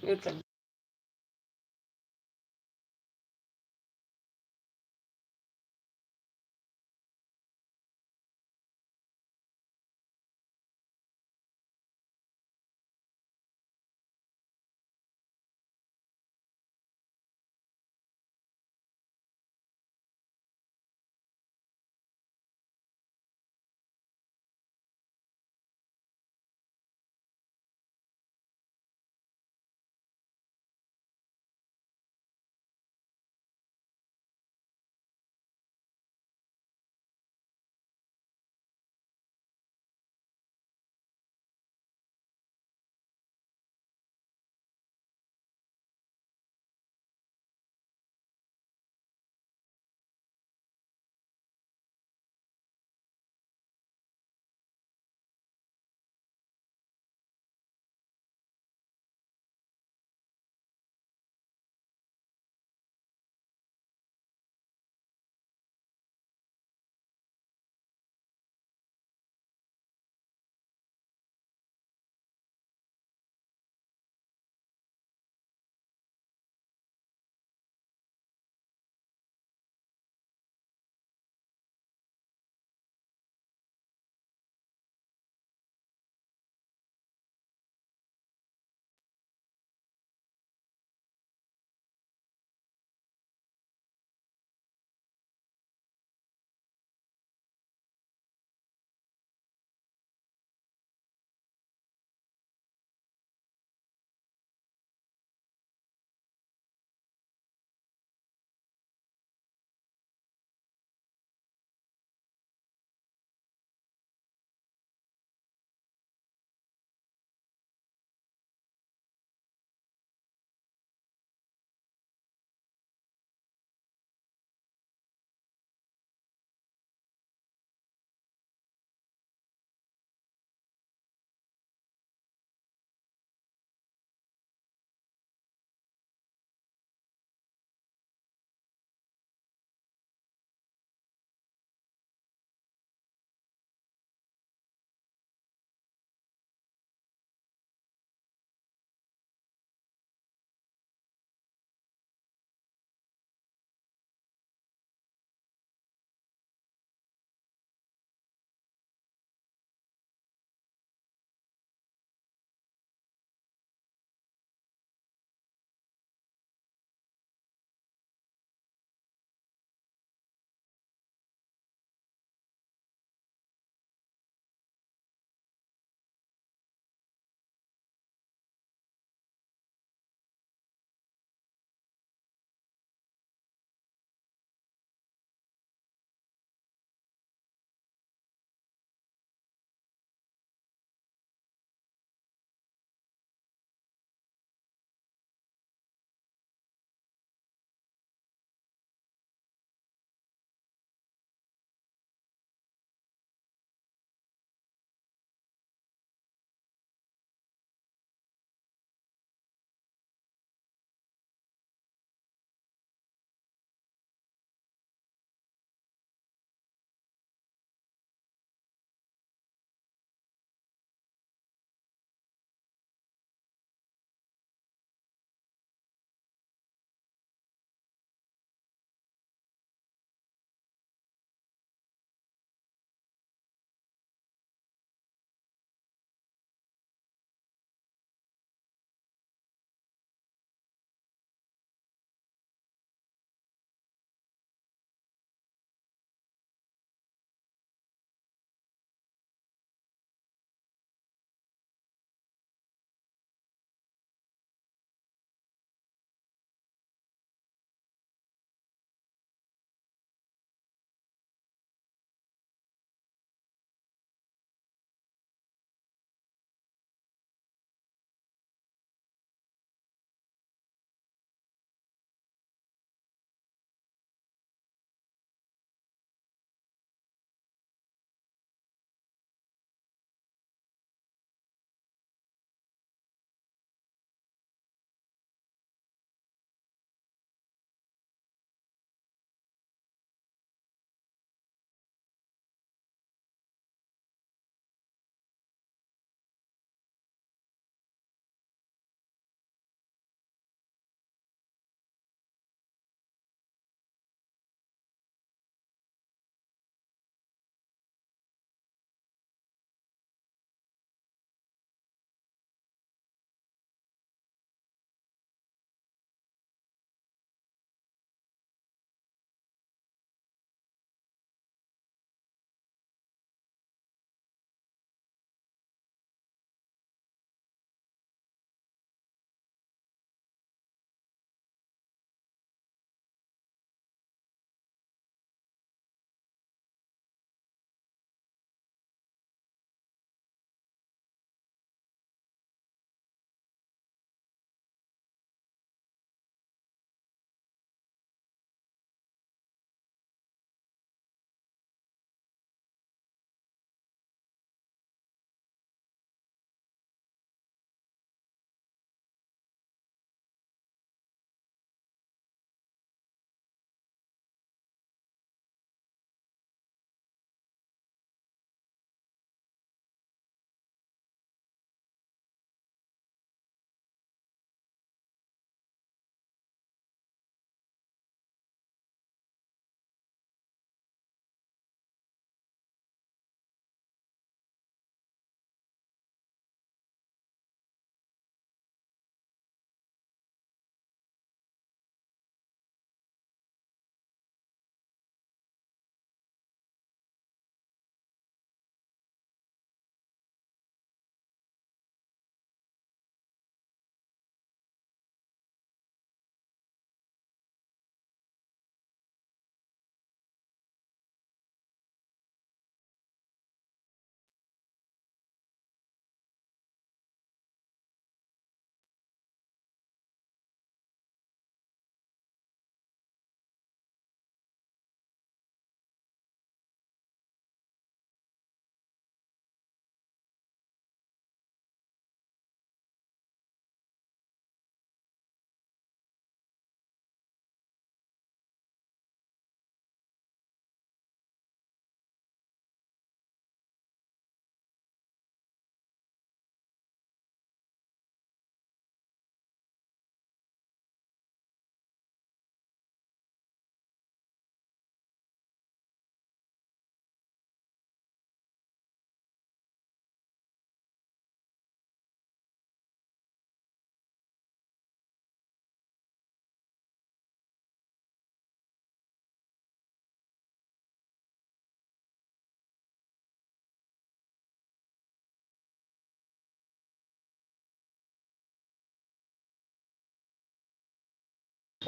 You too.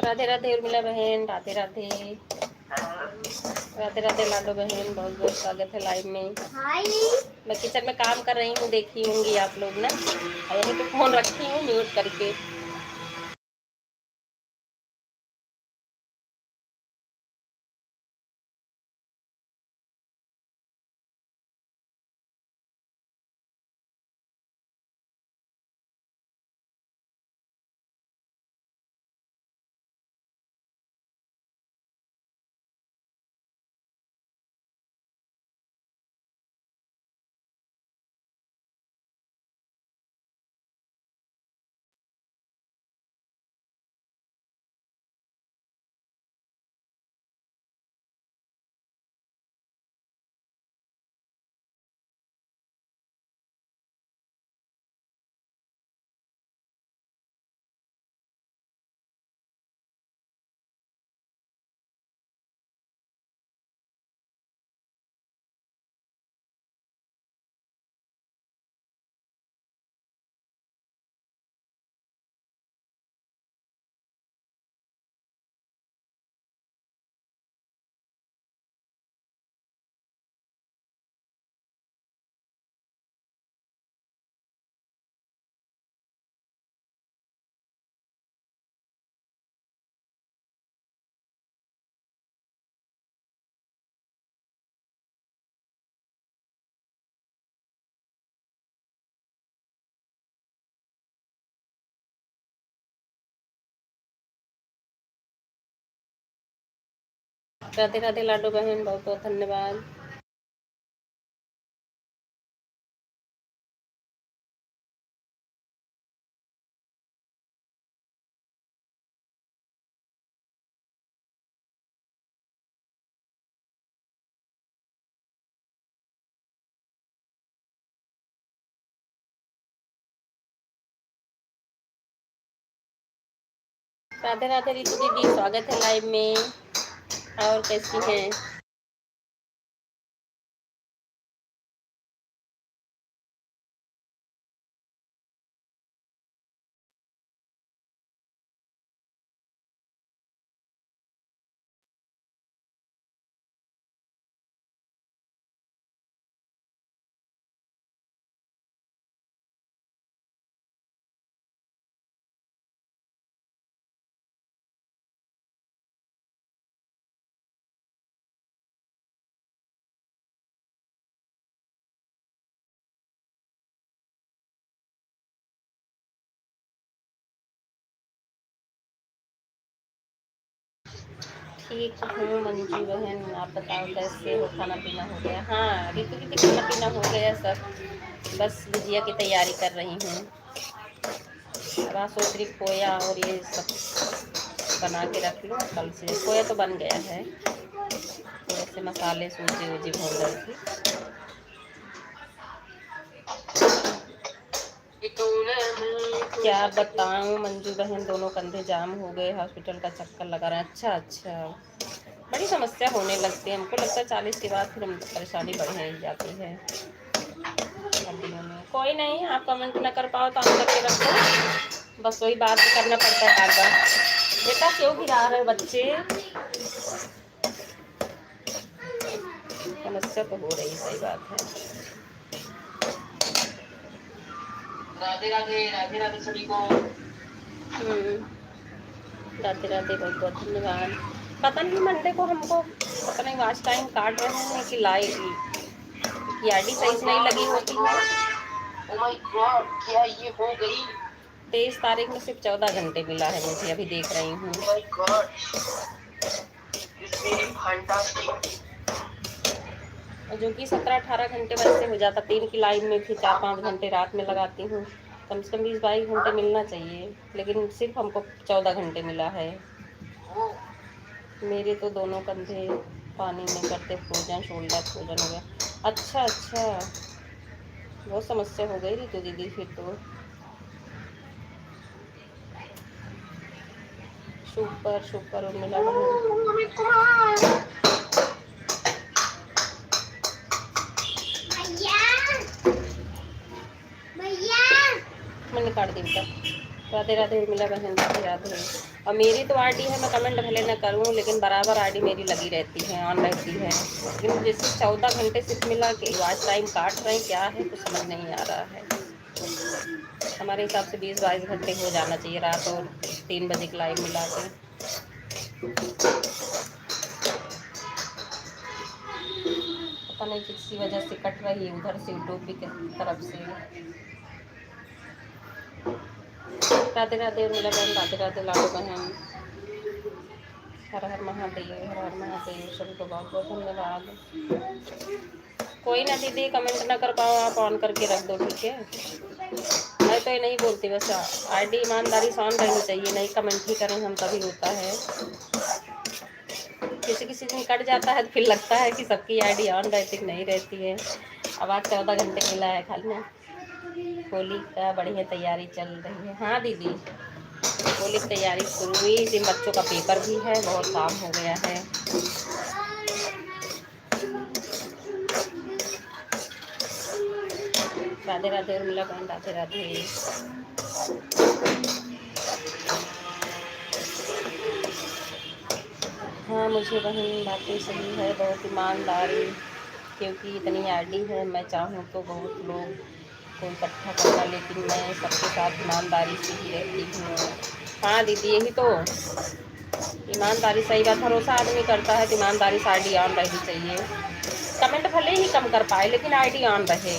Radhe Radhe Urmila बहन, राधे राधे। राधे राधे लाडो बहन, बहुत बहुत स्वागत है लाइव में। मैं किचन में काम कर रही हूँ, देखी होंगी आप लोग ना। यहीं पे फोन रखी हूँ म्यूट करके। राधे राधे लाडो बहन, बहुत बहुत धन्यवाद। राधे राधे रितु दीदी, स्वागत है लाइव में। और कैसी हैं? ठीक हूँ मंजू बहन, आप बताओ कैसे हो? खाना पीना हो गया? हाँ रितु दीदी, खाना पीना हो गया सब। बस गुजिया की तैयारी कर रही हूँ। अब सोच रही खोया और ये सब बना के रख लूँ। कल से खोया तो बन गया है, थोड़े से मसाले सूजी वूजी भून रही थी। क्या बताऊँ मंजू बहन, दोनों कंधे जाम हो गए, हॉस्पिटल का चक्कर लगा रहे हैं। अच्छा अच्छा, बड़ी समस्या होने लगती है। हमको लगता है 40 के बाद फिर हम परेशानी बढ़ने जाती है हड्डियों में। कोई नहीं, आप कमेंट ना कर पाओ तो हम करके रखो, बस वही बात करना पड़ता है बार बार। बेटा क्यों गिरा रहे बच्चे? समस्या तो हो रही, सही बात है। राधे राधे, राधे राधे सभी को। राधे राधे, बहुत बहुत धन्यवाद। पता नहीं मंडे को हमको, पता नहीं वॉच टाइम काट रहे हैं कि लाइव की आईडी सही से नहीं लगी होती है। ओह माय गॉड, क्या ये हो गई? 23 तारीख में सिर्फ 14 घंटे मिला है मुझे, अभी देख रही हूँ। Oh my God, this really fantastic. जो कि 17-18 घंटे वैसे हो जाता, 3 की लाइव में फिर 4-5 घंटे रात में लगाती हूँ। कम से कम 20-22 घंटे मिलना चाहिए, लेकिन सिर्फ हमको 14 घंटे मिला है। मेरे तो दोनों कंधे पानी में करते फ्रोजन, शोल्डर फ्रोजन हो गया। अच्छा अच्छा, बहुत समस्या हो गई रितु दीदी फिर तो। सुपर सुपर और मिला मैंने काट दी बेटा। राधे राधे उर्मिला बहन, राधे राधे। और मेरी तो आईडी है, मैं कमेंट भले ना करूँ लेकिन बराबर आईडी मेरी लगी रहती है, ऑन रहती है। लेकिन जैसे 14 घंटे सिर्फ मिला कि वॉच टाइम काट रहे हैं, क्या है कुछ समझ नहीं आ रहा है। हमारे हिसाब से 20-22 घंटे हो जाना चाहिए, रात और 3 बजे की लाइव मिला के। पता नहीं किसी वजह से कट रही है उधर से, यूट्यूब की तरफ से। राधे राधे उर्मिला बहन, राधे राधे लाडो बहन। हर हर महादेव, हर हर महादेव, सभी को बहुत बहुत धन्यवाद। कोई ना दीदी, कमेंट ना कर पाओ आप, ऑन करके रख दो, ठीक है। मैं तो ये नहीं बोलती, बस आईडी ईमानदारी से ऑन रहनी चाहिए, नहीं कमेंट ही करें हम तभी होता है। किसी किसी दिन कट जाता है तो फिर लगता है कि सबकी आईडी ऑन रहती नहीं रहती है। अब आज 14 घंटे मिला है खाली ना। होली का बढ़िया तैयारी चल रही है। हाँ दीदी, होली की तैयारी शुरू हुई, इस दिन बच्चों का पेपर भी है, बहुत काम हो गया है। राधे राधे उर्मिला बहन, राधे राधे। हाँ मुझे बहन बातें सही है, बहुत ईमानदारी, क्योंकि इतनी आईडी है, मैं चाहूँ तो बहुत लोग को इकट्ठा करना, लेकिन मैं सबके साथ ईमानदारी से ही रहती हूँ। हाँ दीदी, यही तो ईमानदारी, सही बात, भरोसा आदमी करता है तो ईमानदारी से आईडी ऑन रहनी चाहिए। कमेंट भले ही कम कर पाए लेकिन आईडी ऑन रहे।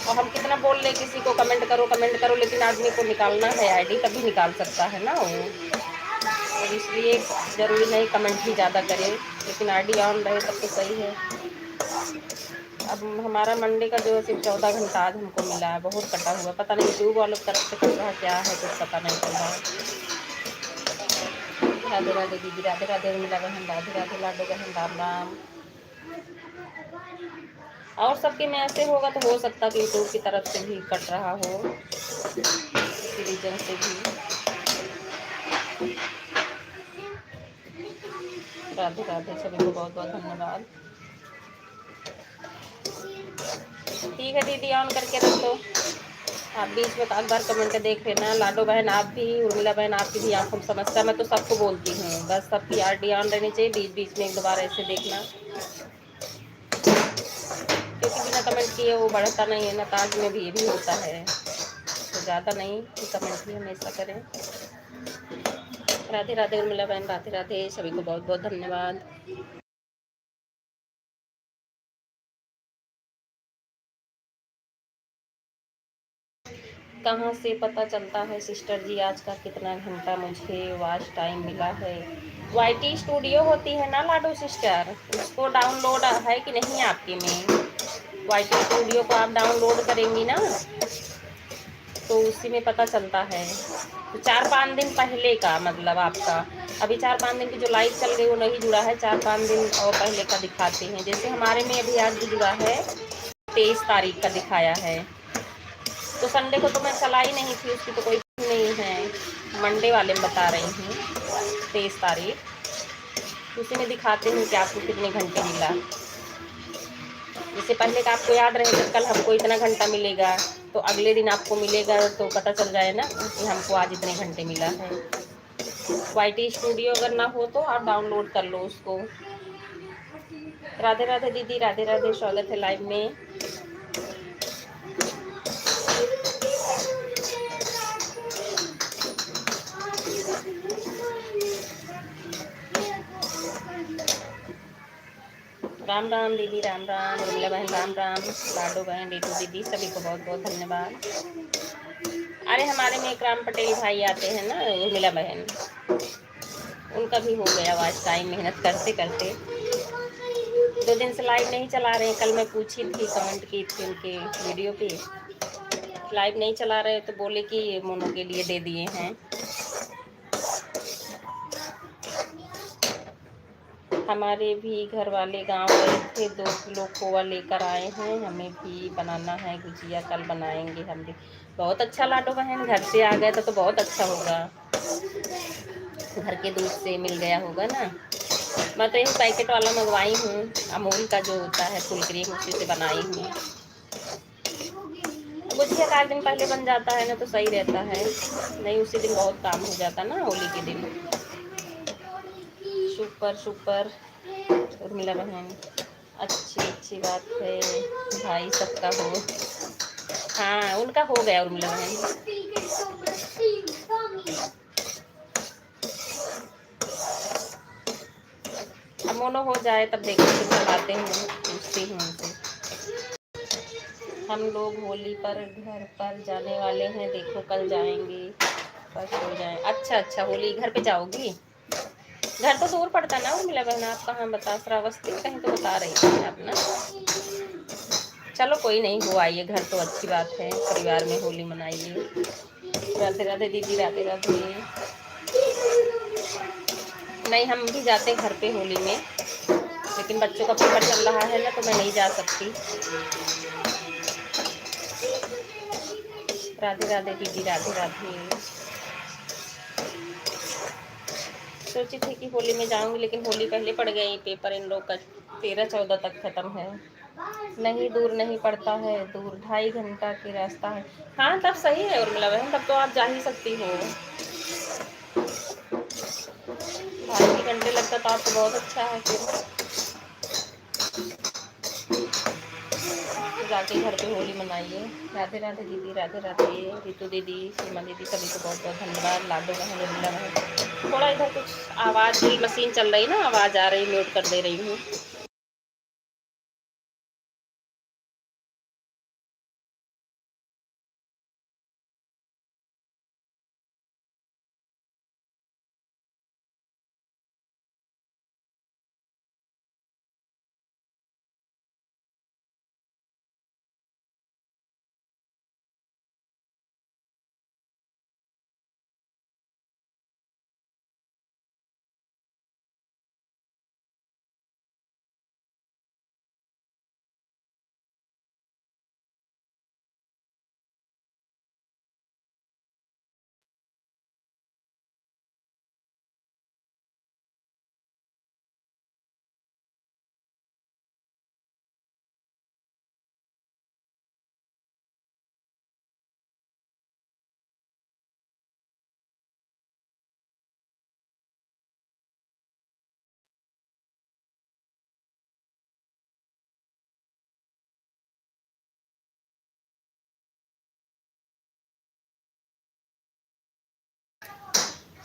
और हम कितना बोल रहे किसी को कमेंट करो, लेकिन आदमी को निकालना है आईडी, तभी निकाल सकता है ना वो। और इसलिए ज़रूरी नहीं कमेंट ही ज़्यादा करें, लेकिन आईडी ऑन रहे तब तो सही है। अब हमारा मंडे का जो है सिर्फ 14 घंटा आज हमको मिला है, बहुत कटा हुआ, पता नहीं यूट्यूब वालों की तरफ से कट रहा क्या है, कुछ पता नहीं चल रहा है। राधे राधे दीदी, राधे राधे उर्मिला बहन, राधे राधे लाडो बहन, राम राम। और सबके में ऐसे होगा तो हो सकता कि यूट्यूब की तरफ से भी कट रहा हो, किसी रीजन से भी। राधे राधे, सभी को बहुत बहुत धन्यवाद। ठीक है दीदी, ऑन करके रख दो। आप बीच में एक बार कमेंट देख लेना। लाडो बहन आप भी, उर्मिला बहन आपकी भी आंखों में समस्या, मैं तो सबको बोलती हूँ, बस सबकी आईडी ऑन रहनी चाहिए, बीच बीच में एक दो बार ऐसे देखना, क्योंकि बिना कमेंट किए वो बढ़ता नहीं है ना, ताज में भी ये भी होता है, तो ज़्यादा नहीं कमेंट ही हमेशा करें। राधे राधे उर्मिला बहन, राधे राधे, सभी को बहुत बहुत धन्यवाद। कहाँ से पता चलता है सिस्टर जी आज का कितना घंटा मुझे वॉच टाइम मिला है? वाईटी स्टूडियो होती है ना लाडो सिस्टर, उसको डाउनलोड है कि नहीं आपके में? वाईटी स्टूडियो को आप डाउनलोड करेंगी ना तो उसी में पता चलता है। तो 4-5 दिन पहले का मतलब आपका, अभी 4-5 दिन की जो लाइव चल गई वो नहीं जुड़ा है, 4-5 दिन और पहले का दिखाते हैं। जैसे हमारे में अभी आज भी जुड़ा है, 23 तारीख का दिखाया है, तो संडे को तो मैं चलाई नहीं थी, उसकी तो कोई नहीं है, मंडे वाले में बता रही हूँ 23 तारीख, उसी में दिखाते हैं कि आपको कितने घंटे मिला। जैसे पहले का आपको याद रहे कि कल हमको इतना घंटा मिलेगा, तो अगले दिन आपको मिलेगा तो पता चल जाए ना कि हमको आज इतने घंटे मिला है। वाईटी स्टूडियो अगर ना हो तो आप डाउनलोड कर लो उसको। राधे राधे दीदी, राधे राधे, स्वागत है लाइव में। राम राम दीदी, राम राम उर्मिला बहन, राम राम लाडो बहन, रीटू दीदी, सभी को बहुत बहुत धन्यवाद। अरे हमारे में एक राम पटेल भाई आते हैं ना उर्मिला बहन, उनका भी हो गया आवाज़ टाइम, मेहनत करते करते 2 दिन से लाइव नहीं चला रहे हैं। कल मैं पूछी थी, कमेंट की थी उनके वीडियो पे, लाइव नहीं चला रहे तो बोले कि मोनो के लिए दे दिए हैं। हमारे भी घर वाले गांव गए थे, 2 किलो खोवा लेकर आए हैं, हमें भी बनाना है गुजिया, कल बनाएंगे हम भी। बहुत अच्छा लाडो बहन, घर से आ गए तो बहुत अच्छा होगा, घर के दूध से मिल गया होगा ना। मैं तो एक पैकेट वाला मंगवाई हूँ, अमूल का जो होता है फुल क्रीम, उसी से बनाई हूँ। गुजिया का 8 दिन पहले बन जाता है ना तो सही रहता है, नहीं उसी दिन बहुत काम हो जाता ना होली के दिन। सुपर सुपर उर्मिला बहन, अच्छी अच्छी बात है, भाई सबका हो। हाँ उनका हो गया उर्मिला बहन। अब मोनो हो जाए तब देखते हैं, बताते हैं, पूछती हूँ उनसे। हम लोग होली पर घर पर जाने वाले हैं, देखो कल जाएंगे, बस हो जाए। अच्छा अच्छा, होली घर पे जाओगी? घर तो दूर पड़ता ना उर्मिला बहन, आप कहाँ बता, श्रावस्ती कहीं तो बता रही थी आप ना। चलो कोई नहीं, हो आइए घर तो अच्छी बात है, परिवार में होली मनाइए। राधे राधे दीदी, राधे राधे। नहीं हम भी जाते घर पे होली में, लेकिन बच्चों का पेपर चल रहा है ना तो मैं नहीं जा सकती। राधे राधे दीदी, राधे राधे। सोची थी कि होली में जाऊंगी, लेकिन होली पहले पड़ गई, पेपर इन लोग का 13-14 तक खत्म है। नहीं दूर नहीं पड़ता है, दूर 2.5 घंटा की रास्ता है। हाँ तब सही है उर्मिला बहन, तब तो आप जा ही सकती हो। 2.5 घंटे लगता तो आपको बहुत अच्छा है फिर। तो जाके घर पे होली मनाइए। राधे राधे दीदी, राधे राधे रितु दीदी, सीमा दीदी, सभी को बहुत बहुत धन्यवाद। लाडो बहन, उर्मिला बहन। थोड़ा इधर कुछ आवाज़, ड्रिल मशीन चल रही ना, आवाज़ आ रही, म्यूट कर दे रही हूँ।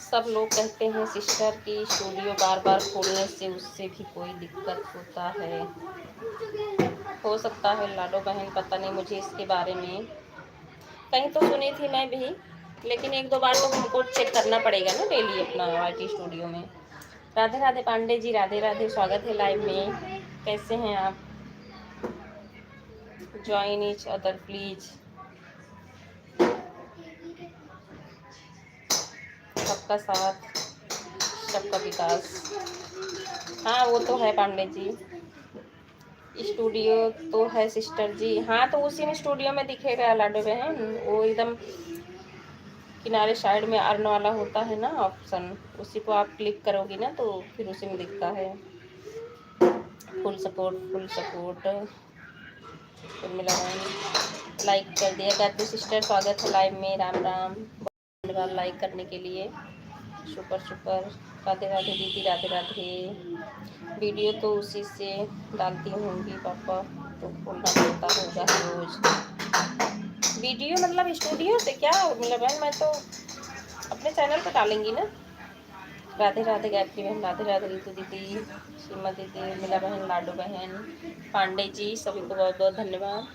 सब लोग कहते हैं सिस्टर की स्टूडियो बार बार खोलने से उससे भी कोई दिक्कत होता है। हो सकता है लाडो बहन, पता नहीं मुझे इसके बारे में, कहीं तो सुनी थी मैं भी, लेकिन 1-2 बार तो हमको चेक करना पड़ेगा ना डेली अपना आईटी स्टूडियो में। राधे राधे पांडे जी, राधे राधे, स्वागत है लाइव में। कैसे हैं आप? Join each other please. सबका साथ सबका विकास। हाँ वो तो है पांडे जी, स्टूडियो तो है सिस्टर जी। हाँ तो उसी में स्टूडियो में दिखेगा लाडो बहन, वो एकदम किनारे साइड में अर्न वाला होता है ना ऑप्शन, उसी को आप क्लिक करोगी ना तो फिर उसी में दिखता है। Full support, full support. Urmila बहन लाइक कर दिया, गायत्री सिस्टर स्वागत है लाइव में, राम राम, धन्यवाद लाइक करने के लिए। Super super. राधे राधे दीदी, राधे राधे। वीडियो तो उसी से डालती होंगी पापा, तो खोलना पड़ता होगा रोज। वीडियो मतलब स्टूडियो से क्या उर्मिला बहन, मैं तो अपने चैनल पे डालेंगी ना। राधे राधे गायत्री बहन, राधे राधे रितु दीदी, सीमा दीदी, उर्मिला बहन, लाडो बहन, पांडे जी, सभी को बहुत बहुत धन्यवाद।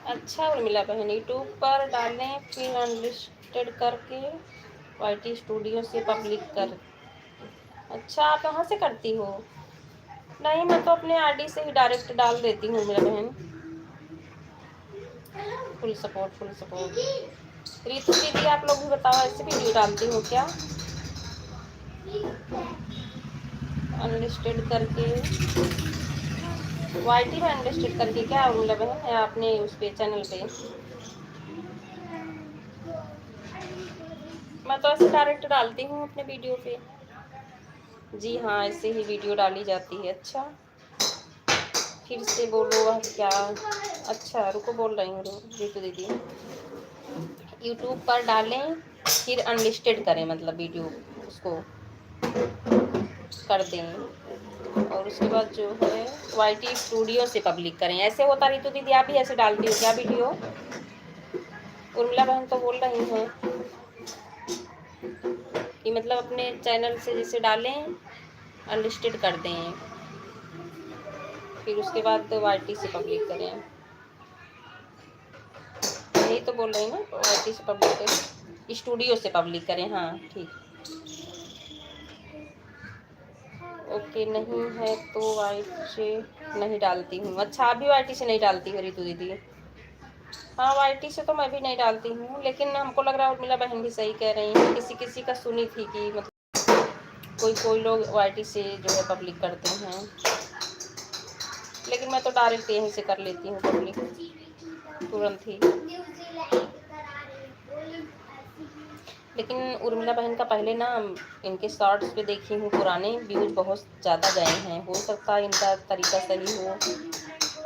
अच्छा उर्मिला बहन, यूट्यूब पर डालें फिर अनलिस्टेड करके वाईटी स्टूडियो से पब्लिक कर। अच्छा, आप यहाँ से करती हो? नहीं, मैं तो अपने आईडी से ही डायरेक्ट डाल देती हूँ मेरा बहन। Full support, full support. Ritu दीदी, आप लोग भी बताओ, ऐसे वीडियो डालती हो क्या? अनलिस्टेड करके वाईटी में अनलिस्टेड करके क्या उर्मिला बहन, या आपने उस पे चैनल पे? मैं तो ऐसे डायरेक्ट डालती हूँ अपने वीडियो पे। जी हाँ, ऐसे ही वीडियो डाली जाती है। अच्छा, फिर से बोलो वह क्या? अच्छा, रुको, बोल रही हूँ रितु दीदी। यूट्यूब पर डालें फिर अनलिस्टेड करें, मतलब वीडियो उसको कर दें, और उसके बाद जो है वाईटी स्टूडियो से पब्लिक करें। ऐसे होता रितु दीदी? आप भी ऐसे डालती हो क्या वीडियो? उर्मिला बहन तो बोल रही हैं कि मतलब अपने चैनल से जैसे डालें, अनलिस्टेड कर दें, फिर उसके बाद वाईटी से पब्लिक करें। यही तो बोल रही ना, वाईटी से पब्लिक करें, स्टूडियो से पब्लिक करें। हाँ ठीक। ओके, नहीं है तो वाईटी से नहीं डालती हूँ। अच्छा, आप भी वाईटी से नहीं डालती हो रितु दीदी? हाँ, वाईटी से तो मैं भी नहीं डालती हूँ, लेकिन हमको लग रहा है उर्मिला बहन भी सही कह रही हैं। किसी किसी का सुनी थी कि मतलब कोई कोई लोग वाईटी से जो है पब्लिक करते हैं, लेकिन मैं तो डायरेक्ट यहीं से कर लेती हूँ पब्लिक तुरंत ही। लेकिन उर्मिला बहन का पहले ना इनके शॉर्ट्स पे देखी हूँ, पुराने व्यूज बहुत ज़्यादा गए हैं। हो सकता है इनका तरीका सही हो,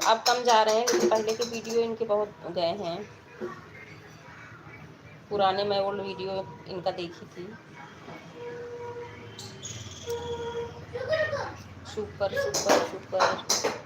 अब कम जा रहे हैं, लेकिन पहले के वीडियो इनके बहुत गए हैं। पुराने मैं ओल्ड वीडियो इनका देखी थी। Super super super.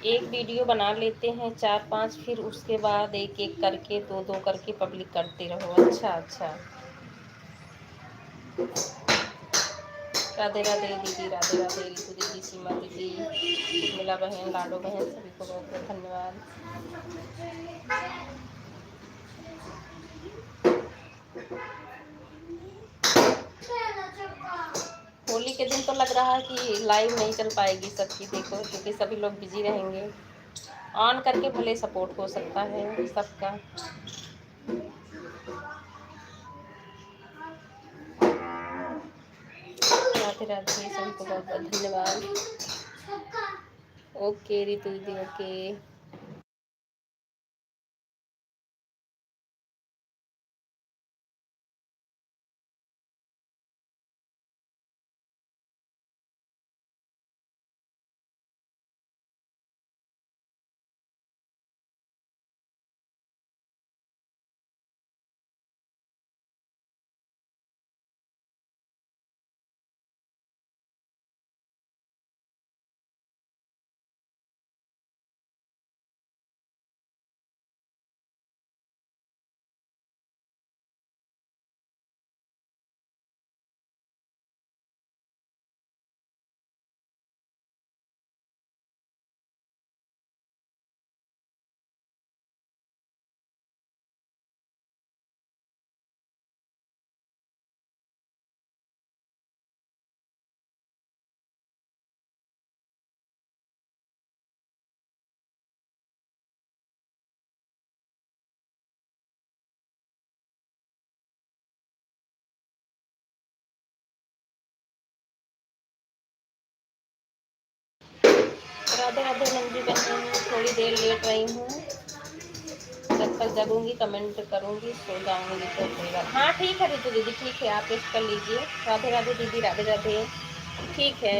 एक वीडियो बना लेते हैं 4-5, फिर उसके बाद एक एक करके 2-2 करके पब्लिक करते रहो। अच्छा अच्छा, राधे राधे दीदी, राधे राधे रितु दीदी, सीमा दीदी, उर्मिला बहन, लाडो बहन, सभी को बहुत बहुत धन्यवाद। होली के दिन तो लग रहा है कि लाइव नहीं चल पाएगी सबकी, देखो, क्योंकि सभी लोग बिजी रहेंगे। ऑन करके भले सपोर्ट हो सकता है सबका। राधे राधे, सभी को बहुत बहुत धन्यवाद। ओके रितु दीदी, ओके। राधे राधे मंजू बहन, थोड़ी देर लेट रही हूँ, जब तक जगूंगी कमेंट करूंगी, सो जाऊंगी तो कोई बात। हाँ ठीक है रितु दीदी, ठीक है, आप रेस्ट कर लीजिए। राधे राधे दीदी, राधे राधे, ठीक है।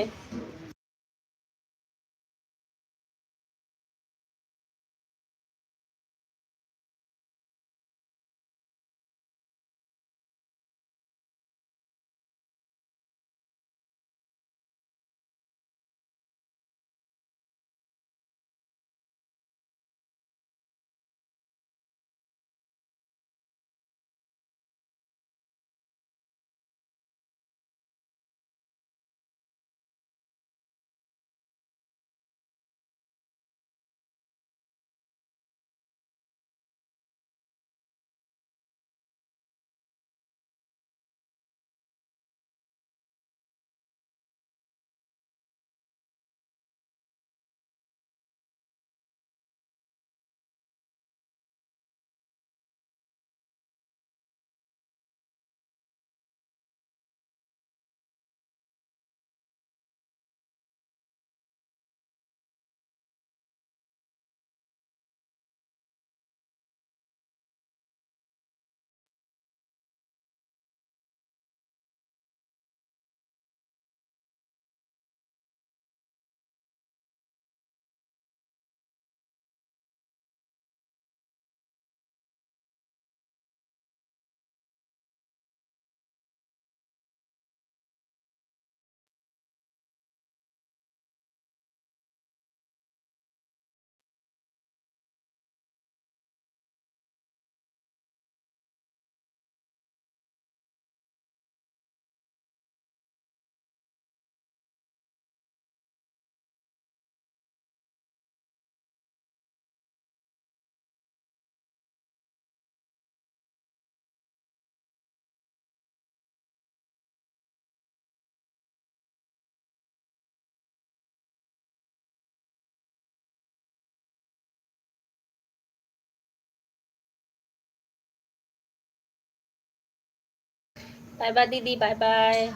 बाय बाय दीदी, बाय बाय,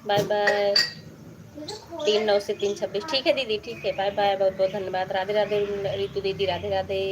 बाय बाय। 3 9 से 3 26, ठीक है दीदी, ठीक है, बाय बाय, बहुत बहुत धन्यवाद। राधे राधे रितु दीदी, राधे राधे।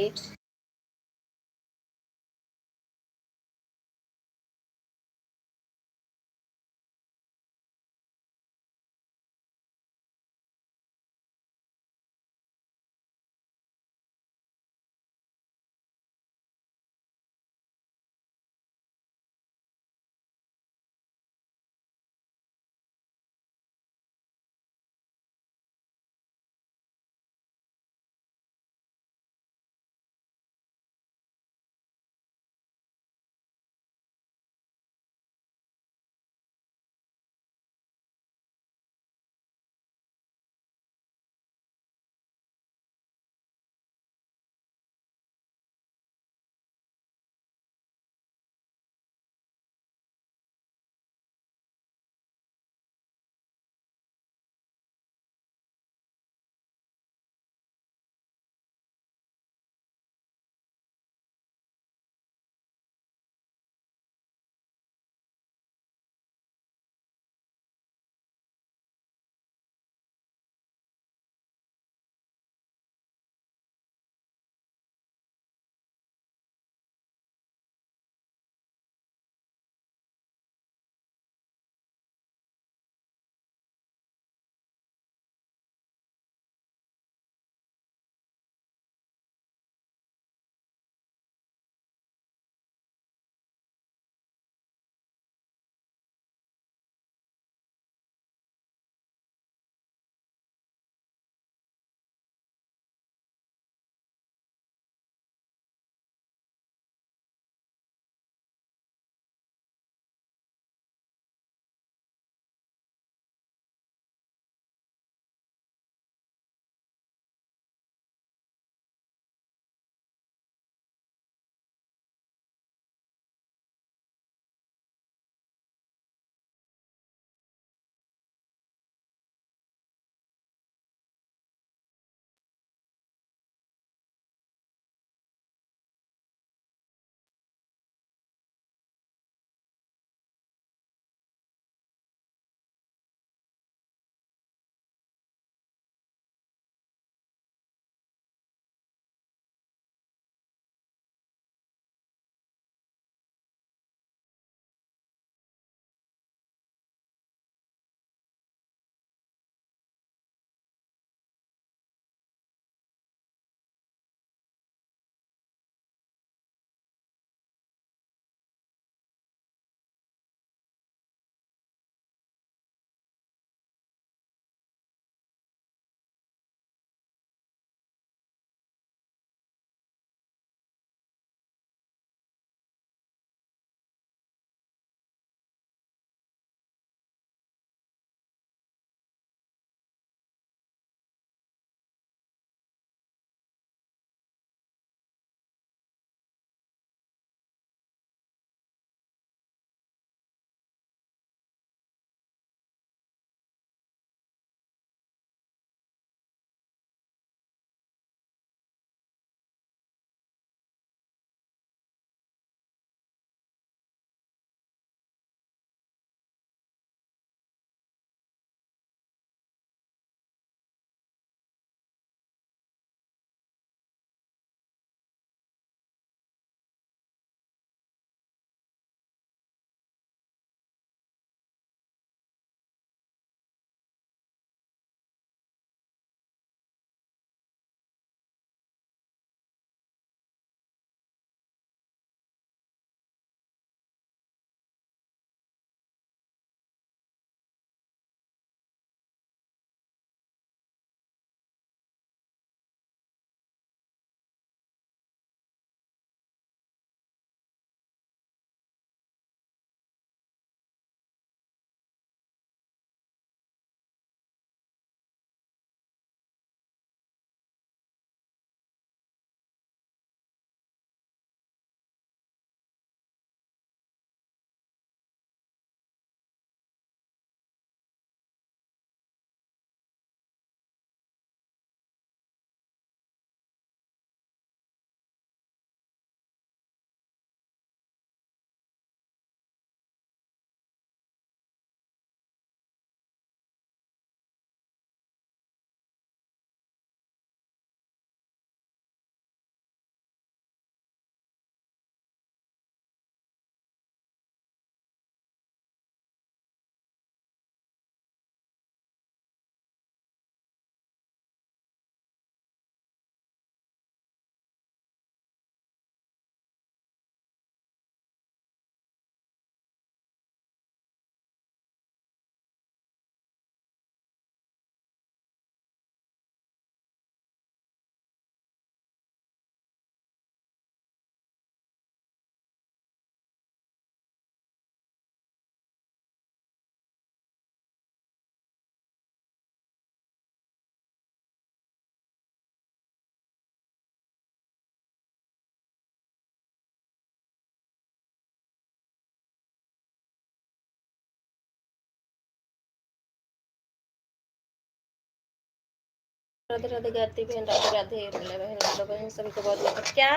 राधे राधे गाती बहन, राधे राधे उर्मिला बहन, लाडो बहन, सभी को बहुत बहुत क्या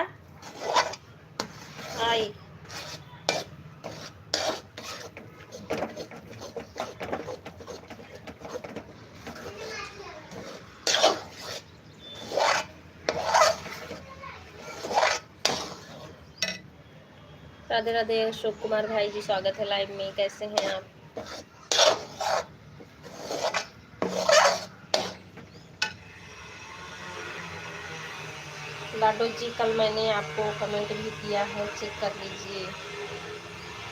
आई। राधे राधे अशोक कुमार भाई जी, स्वागत है लाइव में। कैसे हैं आप? लाडो जी, कल मैंने आपको कमेंट भी किया है, चेक कर लीजिए।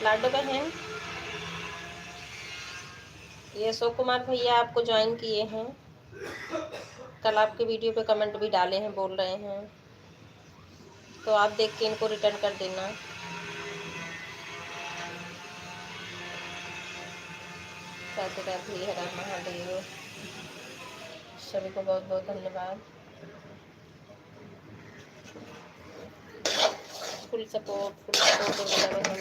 लाडो बहन, ये अशोक कुमार भैया आपको ज्वाइन किए हैं, कल आपके वीडियो पे कमेंट भी डाले हैं, बोल रहे हैं, तो आप देख के इनको रिटर्न कर देना। राधे राधे, हर हर महादेव, सभी को बहुत बहुत धन्यवाद। फुल सपोर्ट बहन।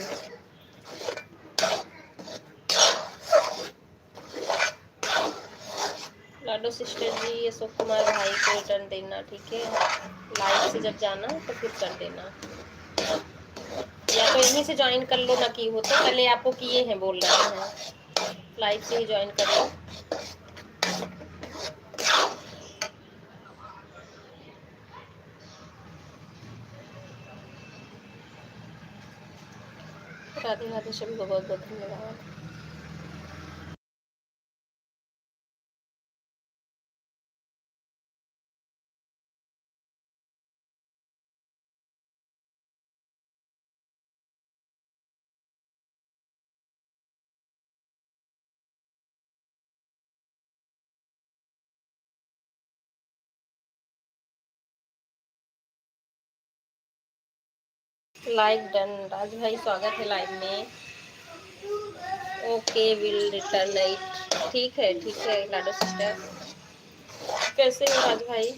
लाडो सिस्टर जी, अशोक कुमार भाई को रिटर्न देना, ठीक है? लाइव से जब जाना तो फिर कर देना, या तो यहीं से ज्वाइन कर लो ना, की हो तो पहले आपको किए हैं, बोल रहे हैं, लाइव से ही ज्वाइन कर लो। राधे राधे, सभी को बहुत बहुत धन्यवाद। लाइक डन, राज भाई स्वागत है लाइव में। ओके, विल रिटर्न इट, ठीक है ठीक है। लाडो सिस्टर, कैसे हो राज भाई?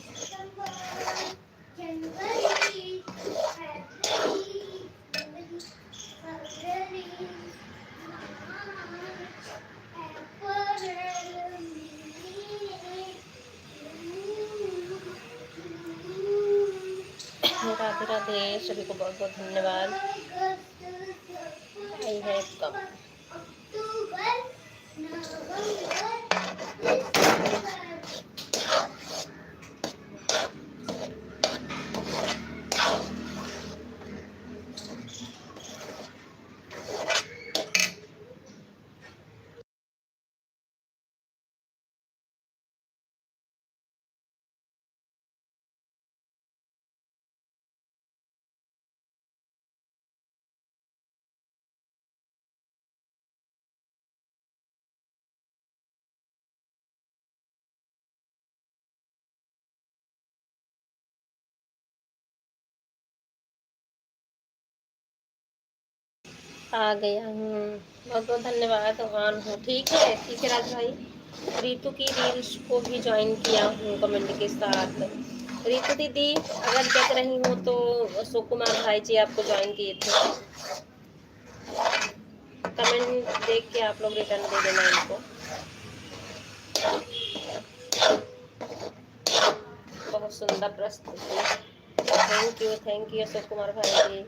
राधे राधे, सभी को बहुत बहुत धन्यवाद। आई है कम आ गया हूँ, बहुत बहुत धन्यवाद। ऑन हूँ, ठीक है राज भाई। रितु की रील्स को भी ज्वाइन किया हूँ कमेंट के साथ। रितु दीदी, अगर देख रही हो तो अशोक कुमार भाई जी आपको ज्वाइन किए थे, कमेंट देख के आप लोग रिटर्न दे देना इनको। बहुत सुंदर प्रस्तुति, थैंक यू अशोक कुमार भाई जी।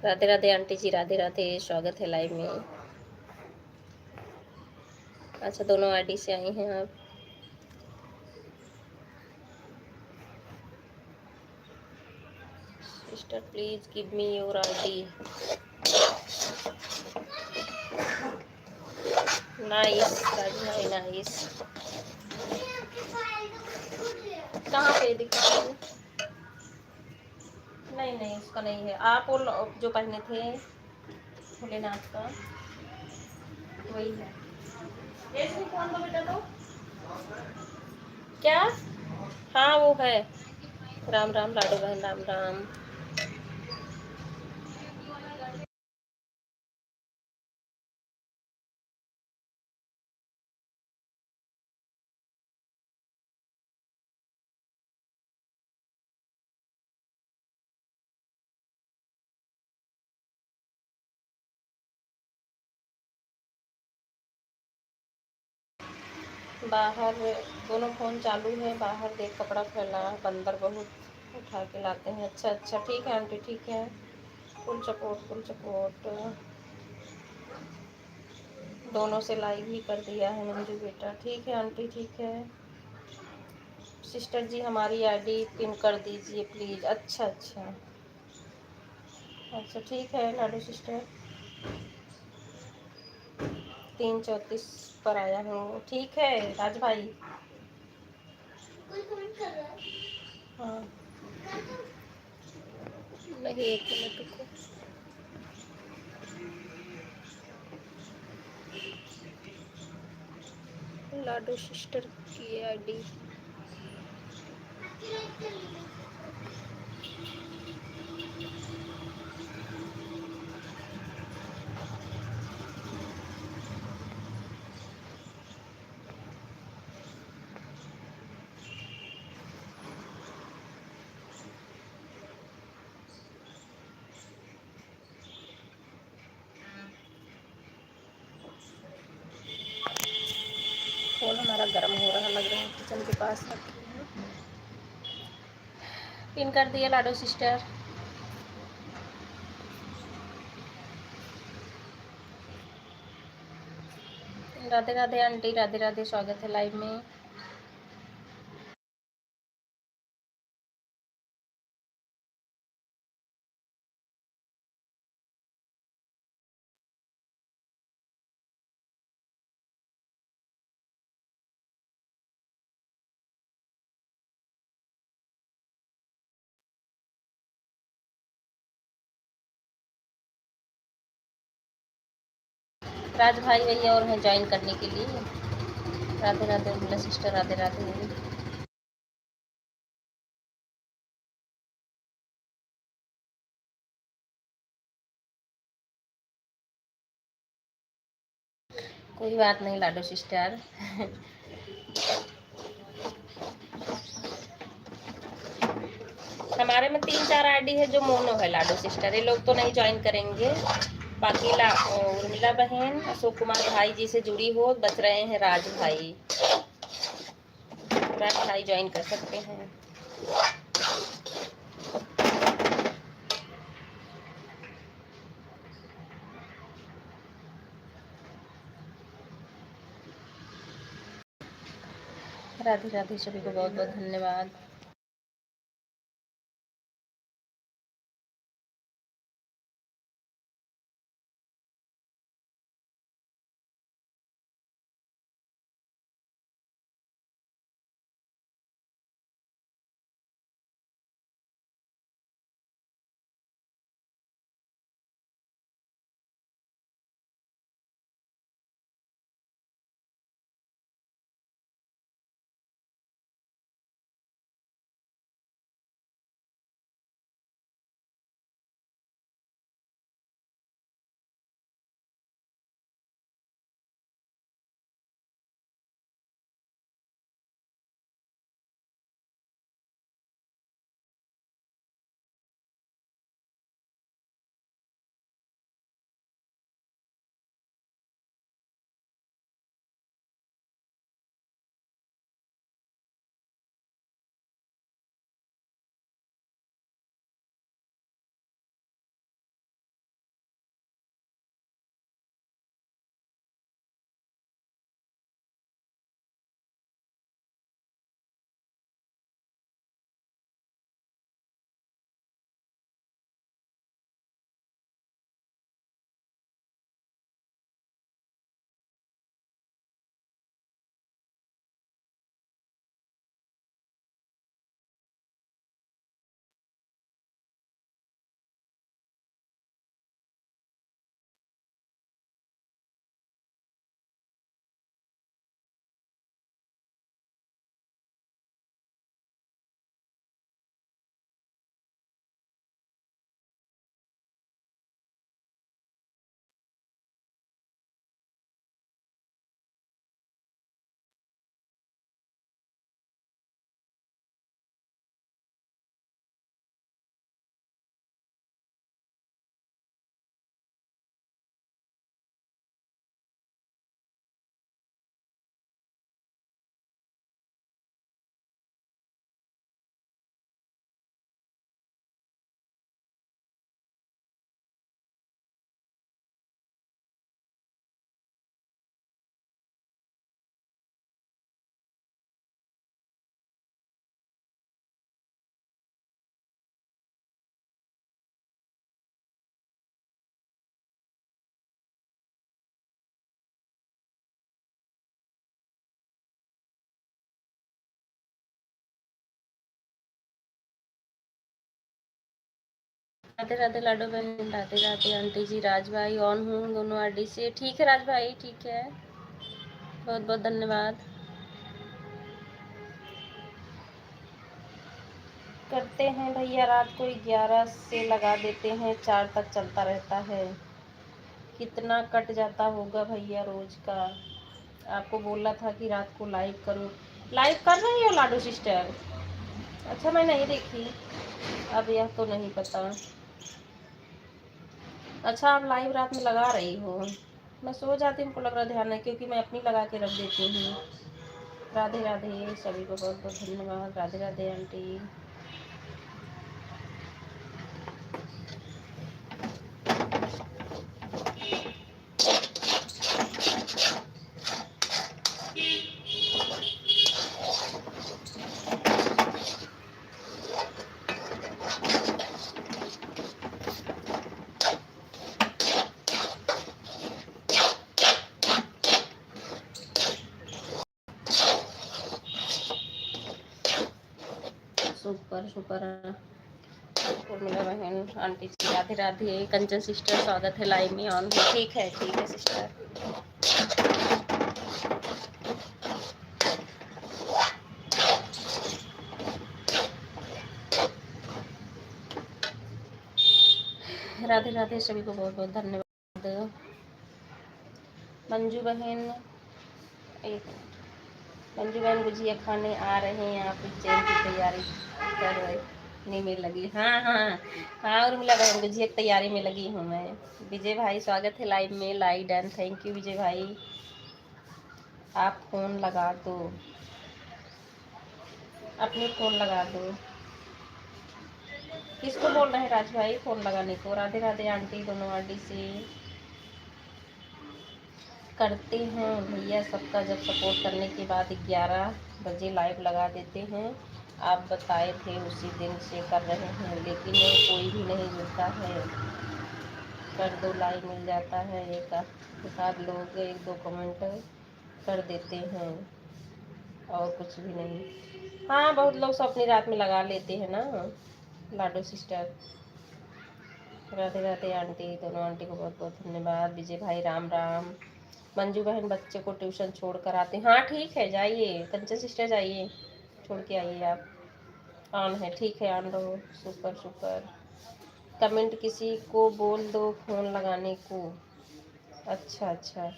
राधे राधे आंटी जी, राधे राधे, स्वागत है लाइव में। अच्छा, दोनों आईडी से आई हैं आप। Sister please give me your ID. Nice Raju भाई, नाइस। कहाँ पे दिखाइए? नहीं नहीं, उसका नहीं है। आप वो जो पहने थे भोलेनाथ का, वही है। ऐसे नहीं फोन दो बेटा, तो क्या? हाँ वो है। राम राम लाडू बहन, राम राम। बाहर दोनों फ़ोन चालू है। बाहर देख कपड़ा फैला, बंदर बहुत उठा के लाते हैं। अच्छा अच्छा, ठीक है आंटी, ठीक है। Full support, full support. दोनों से लाइव ही कर दिया है मंजू बेटा। ठीक है आंटी, ठीक है। सिस्टर जी हमारी आईडी पिन कर दीजिए प्लीज़। अच्छा अच्छा अच्छा, ठीक है लाडू सिस्टर। 334 पर आया हूँ। ठीक है राज भाई। हाँ नहीं, एक मिनट रुको। लाडू सिस्टर की आईडी। फ़ोन हमारा गर्म हो रहा लग रहा है, किचन के पास रखी है। पिन कर दिया लाडो सिस्टर। राधे राधे आंटी, राधे राधे, स्वागत है लाइव में। राज भाई वही और हैं ज्वाइन करने के लिए। राधे राधे उर्मिला सिस्टर, राधे राधे। कोई बात नहीं लाडो सिस्टर। हमारे में 3-4 आईडी है जो मोनो है लाडो सिस्टर। ये लोग तो नहीं ज्वाइन करेंगे। बाकी उर्मिला बहन, अशोक कुमार भाई जी से जुड़ी हो, बच रहे हैं राज भाई। राज भाई ज्वाइन कर सकते हैं। राधे राधे, सभी को बहुत बहुत धन्यवाद। राधे राधे लाडो बहन, राधे राधे आंटी जी। राज भाई ऑन हूँ दोनों आईडी से। ठीक है राज भाई, ठीक है, बहुत बहुत धन्यवाद। करते हैं भैया, रात को 11 से लगा देते हैं, 4 तक चलता रहता है। कितना कट जाता होगा भैया रोज का। आपको बोला था कि रात को लाइव करो। लाइव कर रही हो लाडो सिस्टर? अच्छा, मैं नहीं देखी, अब यह तो नहीं पता। अच्छा, आप लाइव रात में लगा रही हो? मैं सो जाती हूँ, हमको लग रहा ध्यान है, क्योंकि मैं अपनी लगा के रख देती हूँ। राधे राधे सभी को बहुत बहुत धन्यवाद। Radhe Radhe aunty. Super super. Urmila बहन, आंटी जी राधे राधे। कंचन सिस्टर स्वागत है लाइव में ऑन है। ठीक है सिस्टर। राधे राधे सभी को बहुत बहुत धन्यवाद। मंजू बहन, एक मंजू बहन गुजिया खाने आ रहे हैं, आप उज्जैन की तैयारी करने में लगी। हाँ हाँ हाँ, उर्मिला बहन गुजिया की तैयारी में लगी हूँ मैं। विजय भाई स्वागत है लाइव में। लाइक एंड थैंक यू विजय भाई। आप फोन लगा दो, अपने फोन लगा दो। किसको बोल रहे हैं राज भाई फोन लगाने को? राधे राधे आंटी दोनों आंटी से करते हैं भैया सबका। जब सपोर्ट करने के बाद 11 बजे लाइव लगा देते हैं। आप बताए थे उसी दिन से कर रहे हैं, लेकिन कोई भी नहीं जुड़ता है। कर दो, लाइव मिल जाता है। एक आध लोग 1-2 कमेंट कर देते हैं और कुछ भी नहीं। हाँ, बहुत लोग सब अपनी रात में लगा लेते हैं ना लाडो सिस्टर। राधे राधे आंटी दोनों आंटी को बहुत बहुत धन्यवाद। विजय भाई राम राम। मंजू बहन बच्चे को ट्यूशन छोड़ कर आते। हाँ ठीक है, जाइए कंचन सिस्टर, जाइए छोड़ के आइए आप। ऑन है, ठीक है, ऑन रहो। Super super. कमेंट किसी को बोल दो फोन लगाने को। अच्छा अच्छा,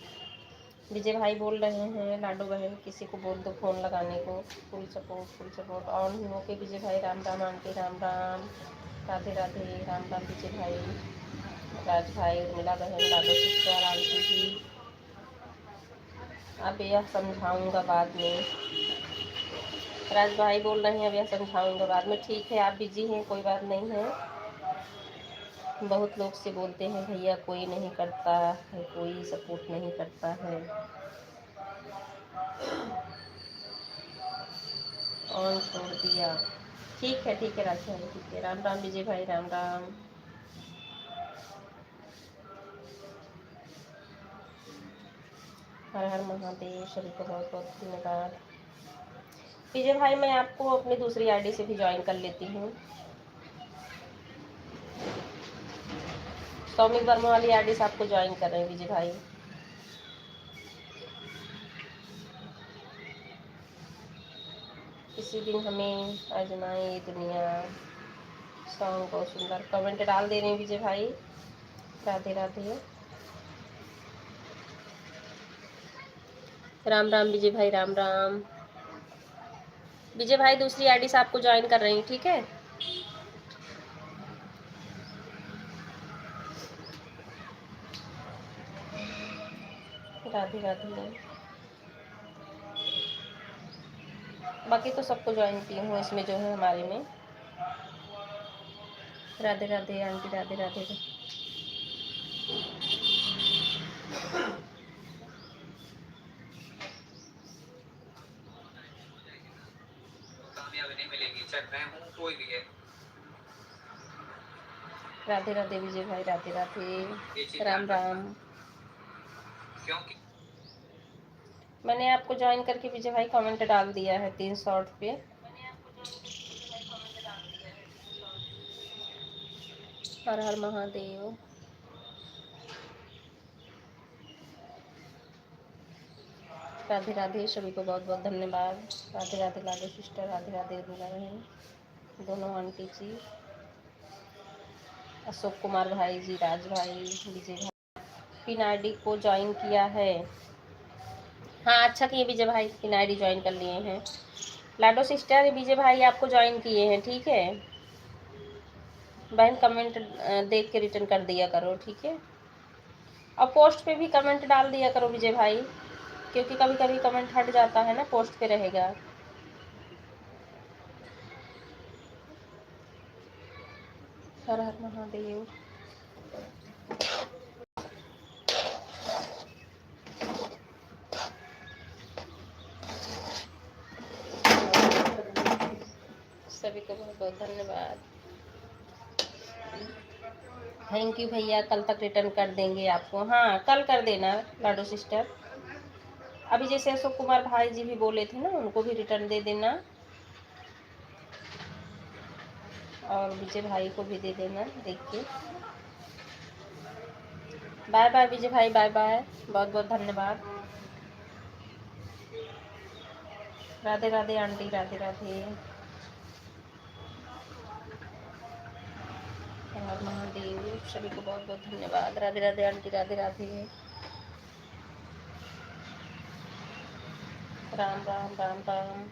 विजय भाई बोल रहे हैं लाडो बहन किसी को बोल दो फोन लगाने को। फुल सपोर्ट ऑन ही। ओके विजय भाई राम राम आंटी राम राम। राधे राधे राम राम विजय भाई, राज भाई, उर्मिला बहन, लाडो सिस्टर, आंटी जी। अब यह समझाऊंगा बाद में। राज भाई बोल रहे हैं अब यह समझाऊंगा बाद में। ठीक है, आप बिजी हैं, कोई बात नहीं है। बहुत लोग से बोलते हैं भैया कोई नहीं करता है, कोई सपोर्ट नहीं करता है। ऑन छोड़ दिया। ठीक है राज भाई, ठीक है। राम राम विजय भाई राम राम। हर हर महादेव सभी को बहुत बहुत धन्यवाद। विजय भाई मैं आपको अपनी दूसरी आईडी से भी ज्वाइन कर लेती हूँ। सौमिक वर्मा वाली आईडी से आपको ज्वाइन कर रहे हैं विजय भाई। किसी दिन हमें आजमाए ये दुनिया। सॉन्ग बहुत सुंदर। कमेंट डाल दे रहे हैं विजय भाई। राधे राधे राम राम विजय भाई राम राम। विजय भाई दूसरी आईडी से आपको ज्वाइन कर रही हूँ, ठीक है। राधे राधे। बाकी तो सबको ज्वाइन की हूँ इसमें जो है हमारे में। राधे राधे आंटी राधे राधे। कामयाबी नहीं मिलेगी, चाहे मैं हूँ कोई भी है। राधे राधे विजय भाई राधे राधे राम राम। क्योंकि मैंने आपको ज्वाइन करके विजय भाई कमेंट डाल दिया है 3 शॉर्ट पे। हर हर महादेव। राधे राधे, सभी को बहुत बहुत धन्यवाद। राधे राधे लाडो सिस्टर, राधे राधे उर्मिला बहन, दोनों आंटी जी, अशोक कुमार भाई जी, राज भाई, विजय भाई। पिन आईडी को ज्वाइन किया है। हाँ अच्छा किए विजय भाई, पिन आईडी ज्वाइन कर लिए हैं। लाडो सिस्टर विजय भाई आपको ज्वाइन किए हैं, ठीक है बहन। कमेंट देख के रिटर्न कर दिया करो, ठीक है। और पोस्ट पे भी कमेंट डाल दिया करो विजय भाई, क्योंकि कभी कभी कमेंट हट जाता है ना, पोस्ट पे रहेगा। हर हर महादेव। सभी को बहुत बहुत धन्यवाद। थैंक यू भैया, कल तक रिटर्न कर देंगे आपको। हाँ कल कर देना लाडो सिस्टर। अभी जैसे अशोक कुमार भाई जी भी बोले थे ना, उनको भी रिटर्न दे देना, और विजय भाई को भी दे देना देख के। बाय बाय विजय भाई, बाय बाय, बहुत बहुत धन्यवाद। राधे राधे आंटी, राधे राधे, हर महादेव, सभी को बहुत बहुत धन्यवाद। राधे राधे आंटी, राधे राधे, राम राम राम राम।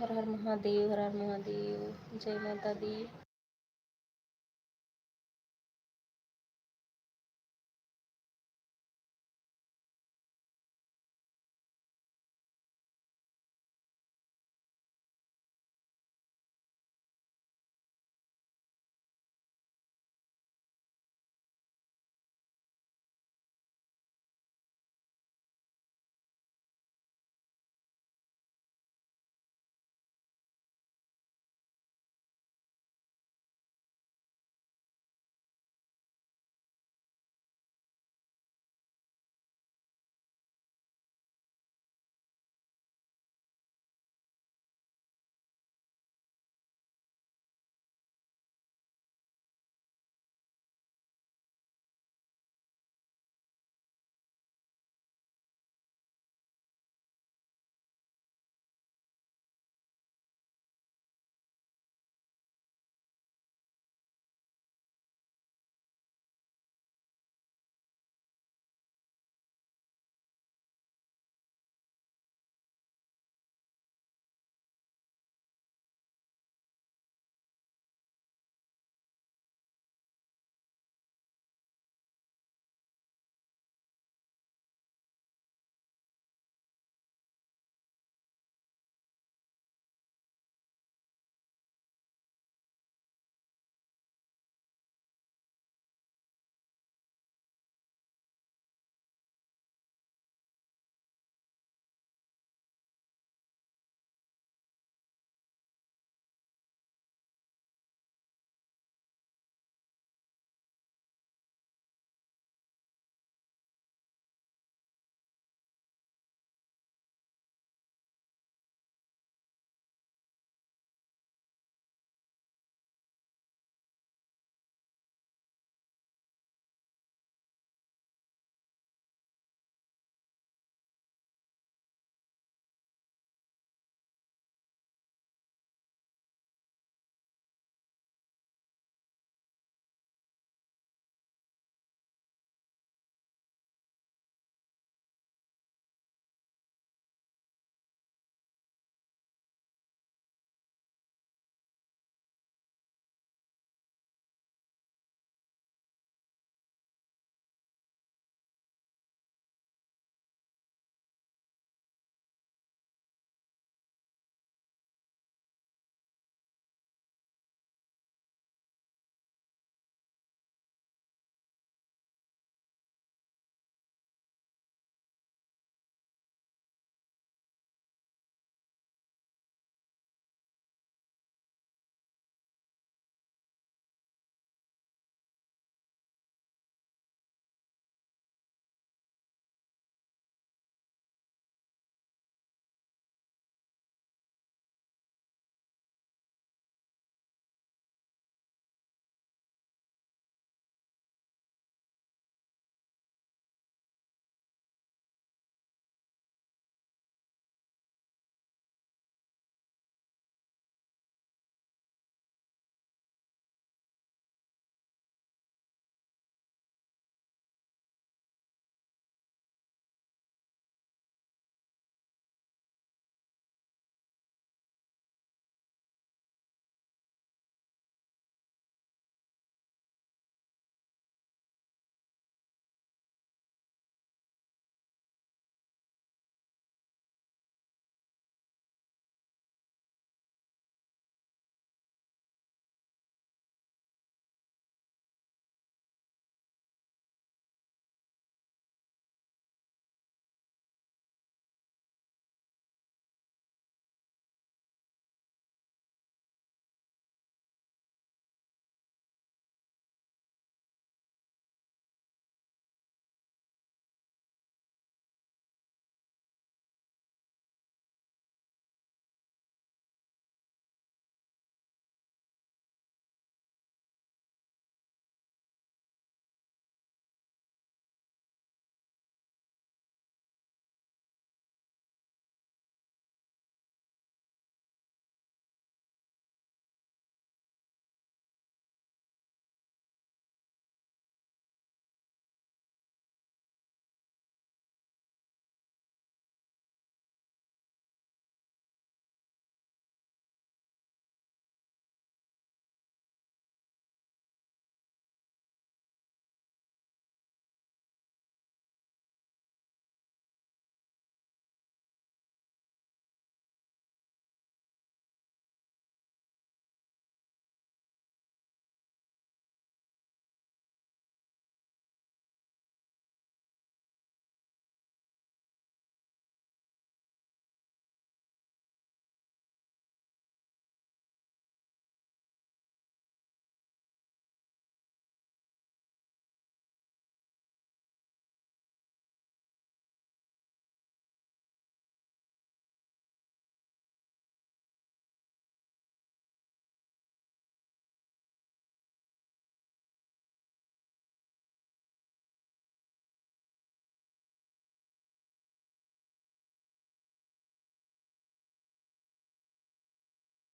हर हर महादेव, हर हर महादेव, जय माता दी।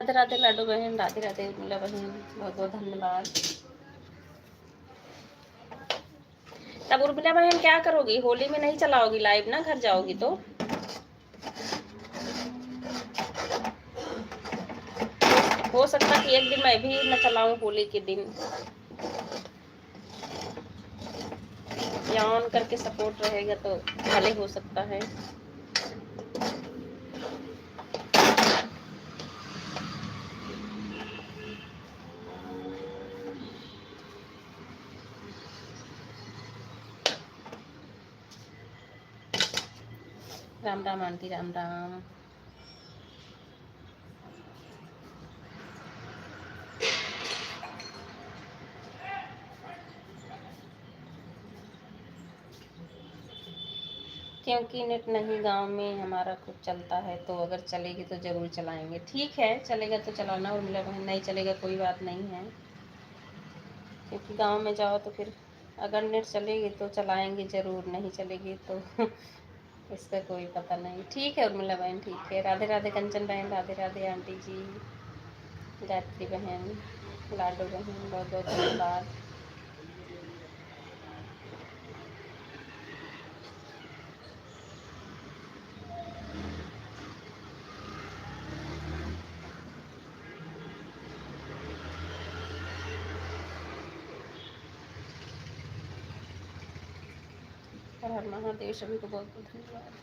राधे राधे लाडो बहन, राधे राधे उर्मिला बहन, बहुत बहुत धन्यवाद। तब उर्मिला बहन क्या करोगी, होली में नहीं चलाओगी लाइव ना, घर जाओगी तो? हो सकता कि एक दिन मैं भी न चलाऊं होली के दिन, या ऑन करके सपोर्ट रहेगा तो भले हो सकता है। राम राम आंटी, राम राम। क्योंकि नेट नहीं गांव में हमारा खुद चलता है, तो अगर चलेगी तो ज़रूर चलाएंगे। ठीक है, चलेगा तो चलाना उर्मिला बहन, नहीं चलेगा कोई बात नहीं है। क्योंकि गांव में जाओ तो फिर अगर नेट चलेगी तो चलाएंगे ज़रूर, नहीं चलेगी तो इसका कोई पता नहीं। ठीक है उर्मिला बहन, ठीक है। राधे राधे कंचन बहन, राधे राधे आंटी जी, गायत्री बहन, लाडो बहन, बहुत बहुत धन्यवाद। हर हर महादेव, सभी को बहुत बहुत धन्यवाद।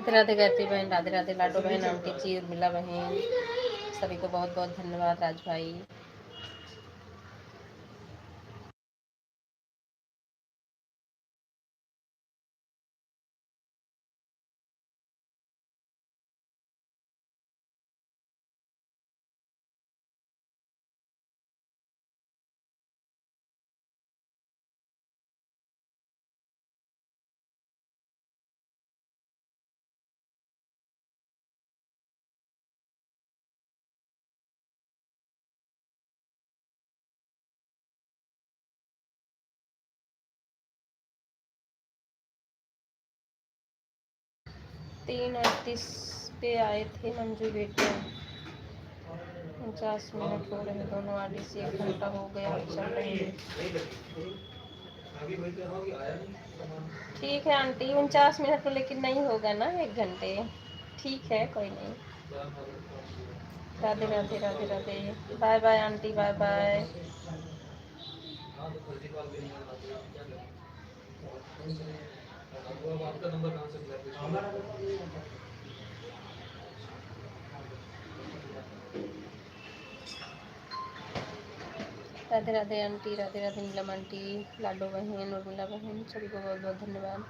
राधे राधे गायत्री बहन, राधे राधे लाडो बहन, आंटी जी, उर्मिला बहन, सभी को बहुत बहुत धन्यवाद। राज भाई, 3:38 पे आए थे मंजू बेटे, 50 मिनट हो रहे, दोनों आरडी से 1 घंटा हो गया, चल रहे हैं। ठीक है आंटी, 49 मिनट में, लेकिन नहीं होगा ना 1 घंटे। ठीक है, कोई नहीं। Radhe Radhe Radhe Radhe, bye bye aunty, bye bye. Radhe Radhe aunty, Radhe Radhe Neelam aunty, Lado बहन, उर्मिला बहन, सभी को बहुत बहुत धन्यवाद।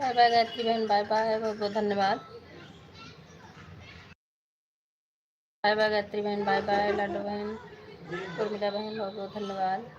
बाय बाय गायत्री बहन, बाय बाय, बहुत बहुत धन्यवाद। बाय बाय गायत्री बहन, बाय बाय लाडो बहन, उर्मिला बहन, बहुत बहुत धन्यवाद।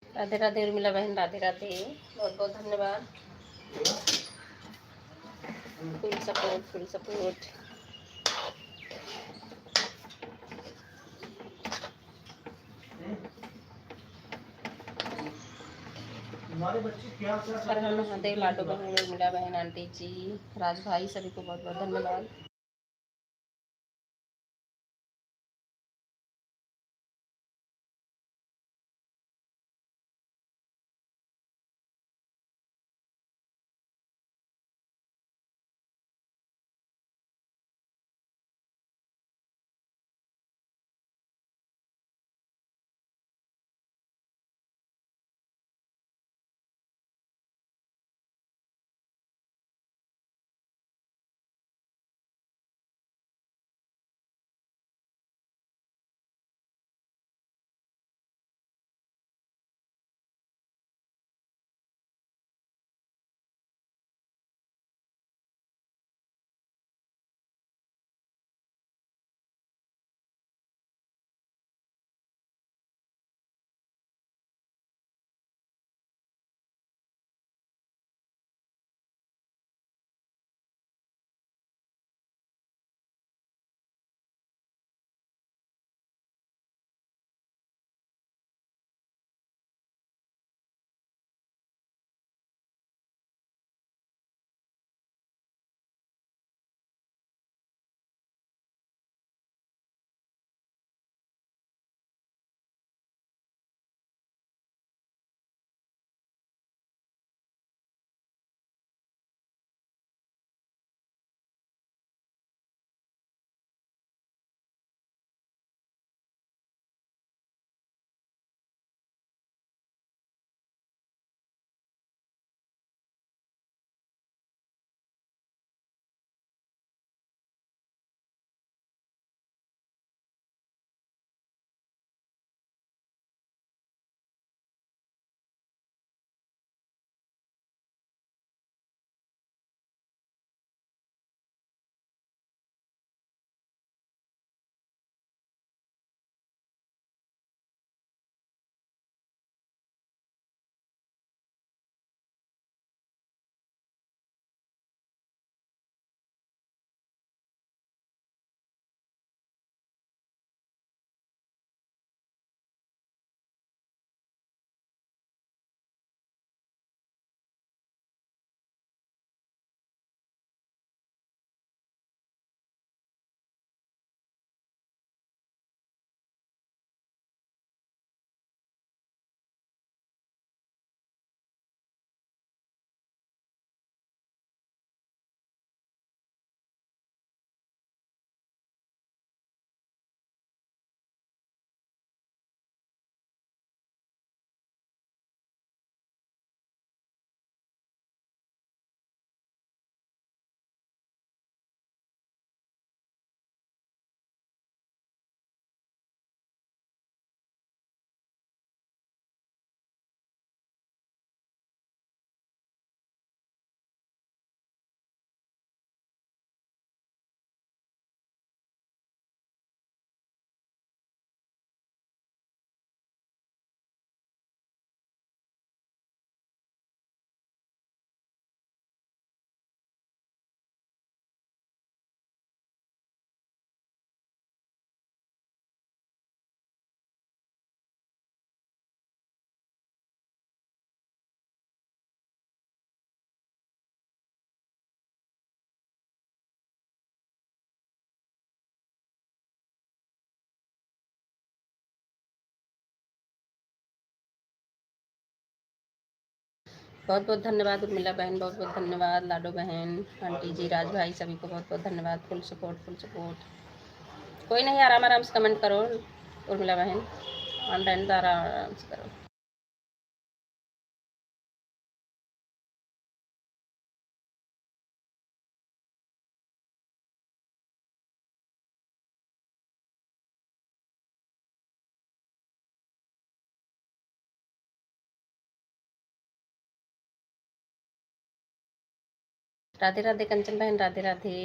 राधे राधे उर्मिला बहन, राधे राधे, बहुत बहुत धन्यवाद। Full support, full support. Har Har Mahadev, Lado बहन, उर्मिला बहन, आंटी जी, राज भाई, सभी को बहुत बहुत धन्यवाद। बहुत बहुत धन्यवाद उर्मिला बहन, बहुत बहुत धन्यवाद लाडो बहन, आंटी जी, राज भाई, सभी को बहुत बहुत धन्यवाद। Full support, full support. कोई नहीं, आराम आराम से कमेंट करो उर्मिला बहन, ऑनलाइन तो आराम से करो। राधे राधे कंचन बहन, राधे राधे।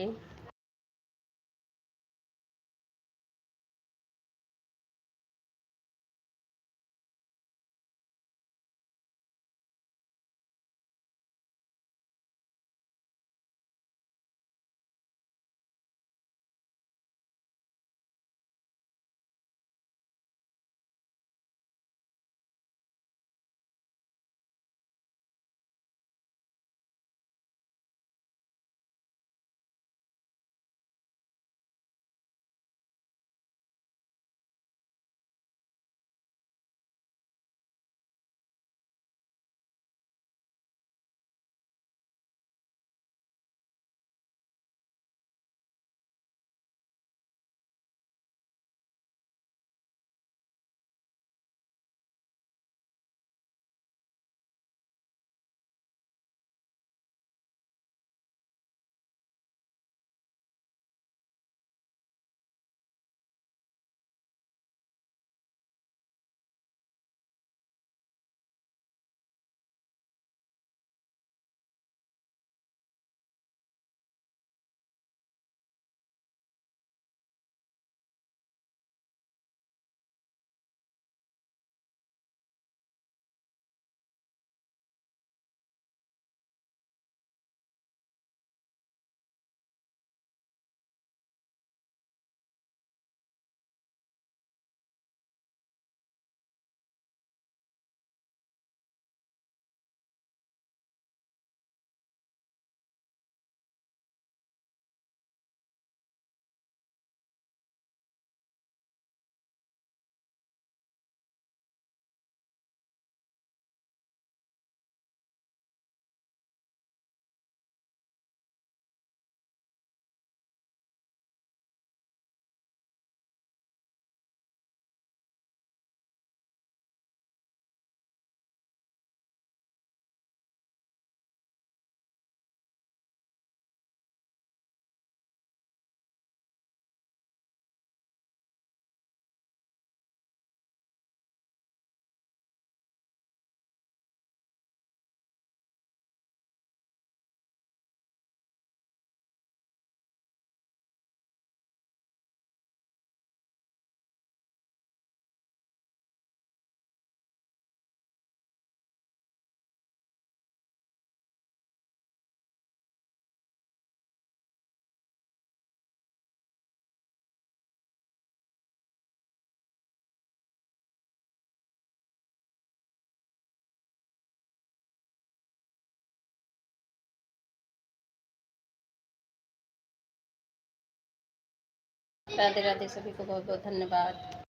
राधे राधे, सभी को बहुत बहुत धन्यवाद।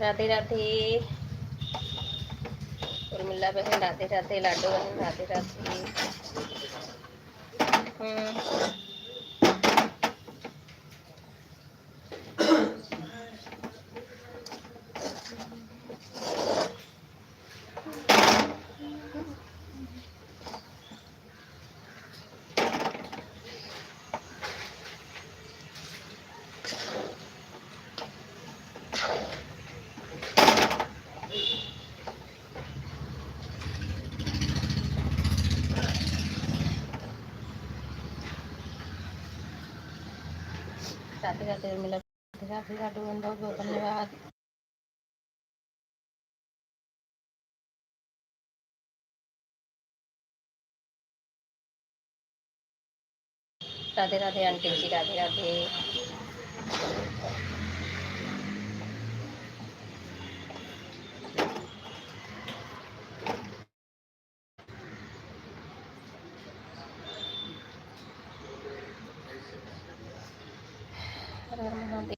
राधे राधे। उर्मिला बहन राधे राधे। लाडो बहन राधे राधे। राधे राधे उर्मिला। राधे राधे लाडो बहन, बहुत बहुत धन्यवाद। राधे राधे आंटी जी। राधे राधे। हर हर महादेव।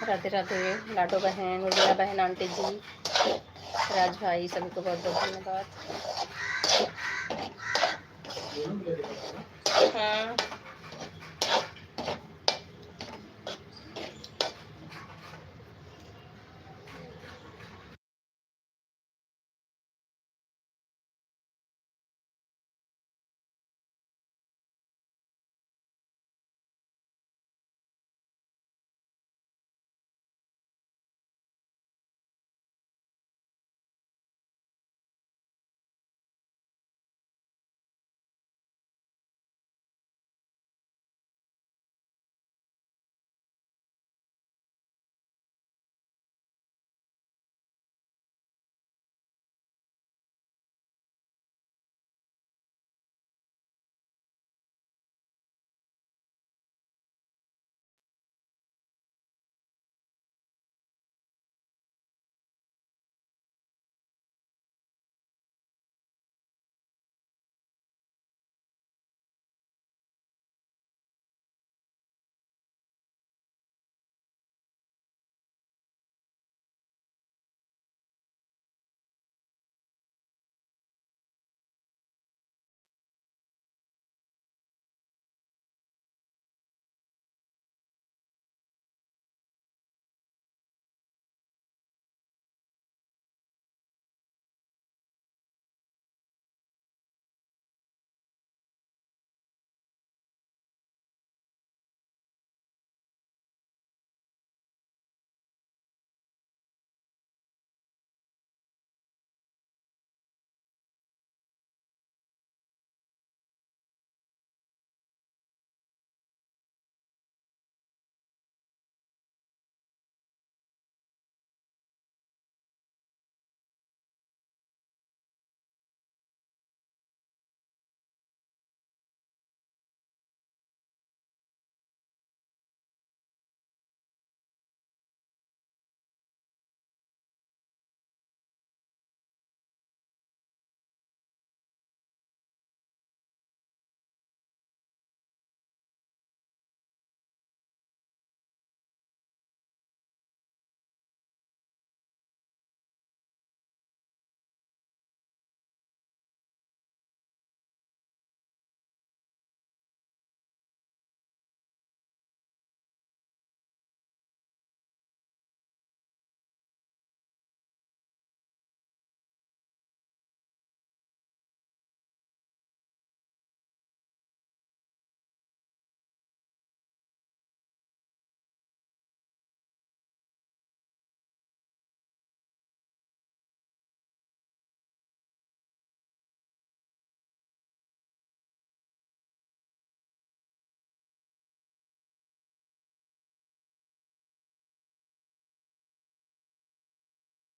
राधे राधे लाडो बहन, उर्मिला बहन, आंटी जी, राज भाई, सभी को बहुत बहुत धन्यवाद। हाँ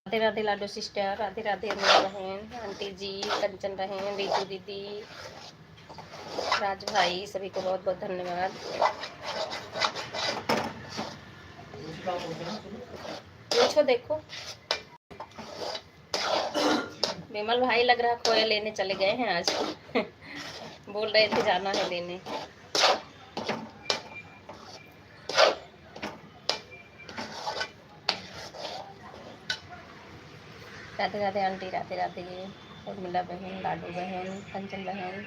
राधे राधे लाडो सिस्टर, राधे राधे उर्मिला बहन, आंटी जी, कंचन बहन, रितु दीदी, राज भाई, सभी को बहुत बहुत धन्यवाद। पूछो देखो, विमल भाई लग रहा खोया लेने चले गए हैं आज। बोल रहे थे जाना है लेने। राधे राधे आंटी, राधे राधे उर्मिला बहन, लाडू बहन, कंचन बहन।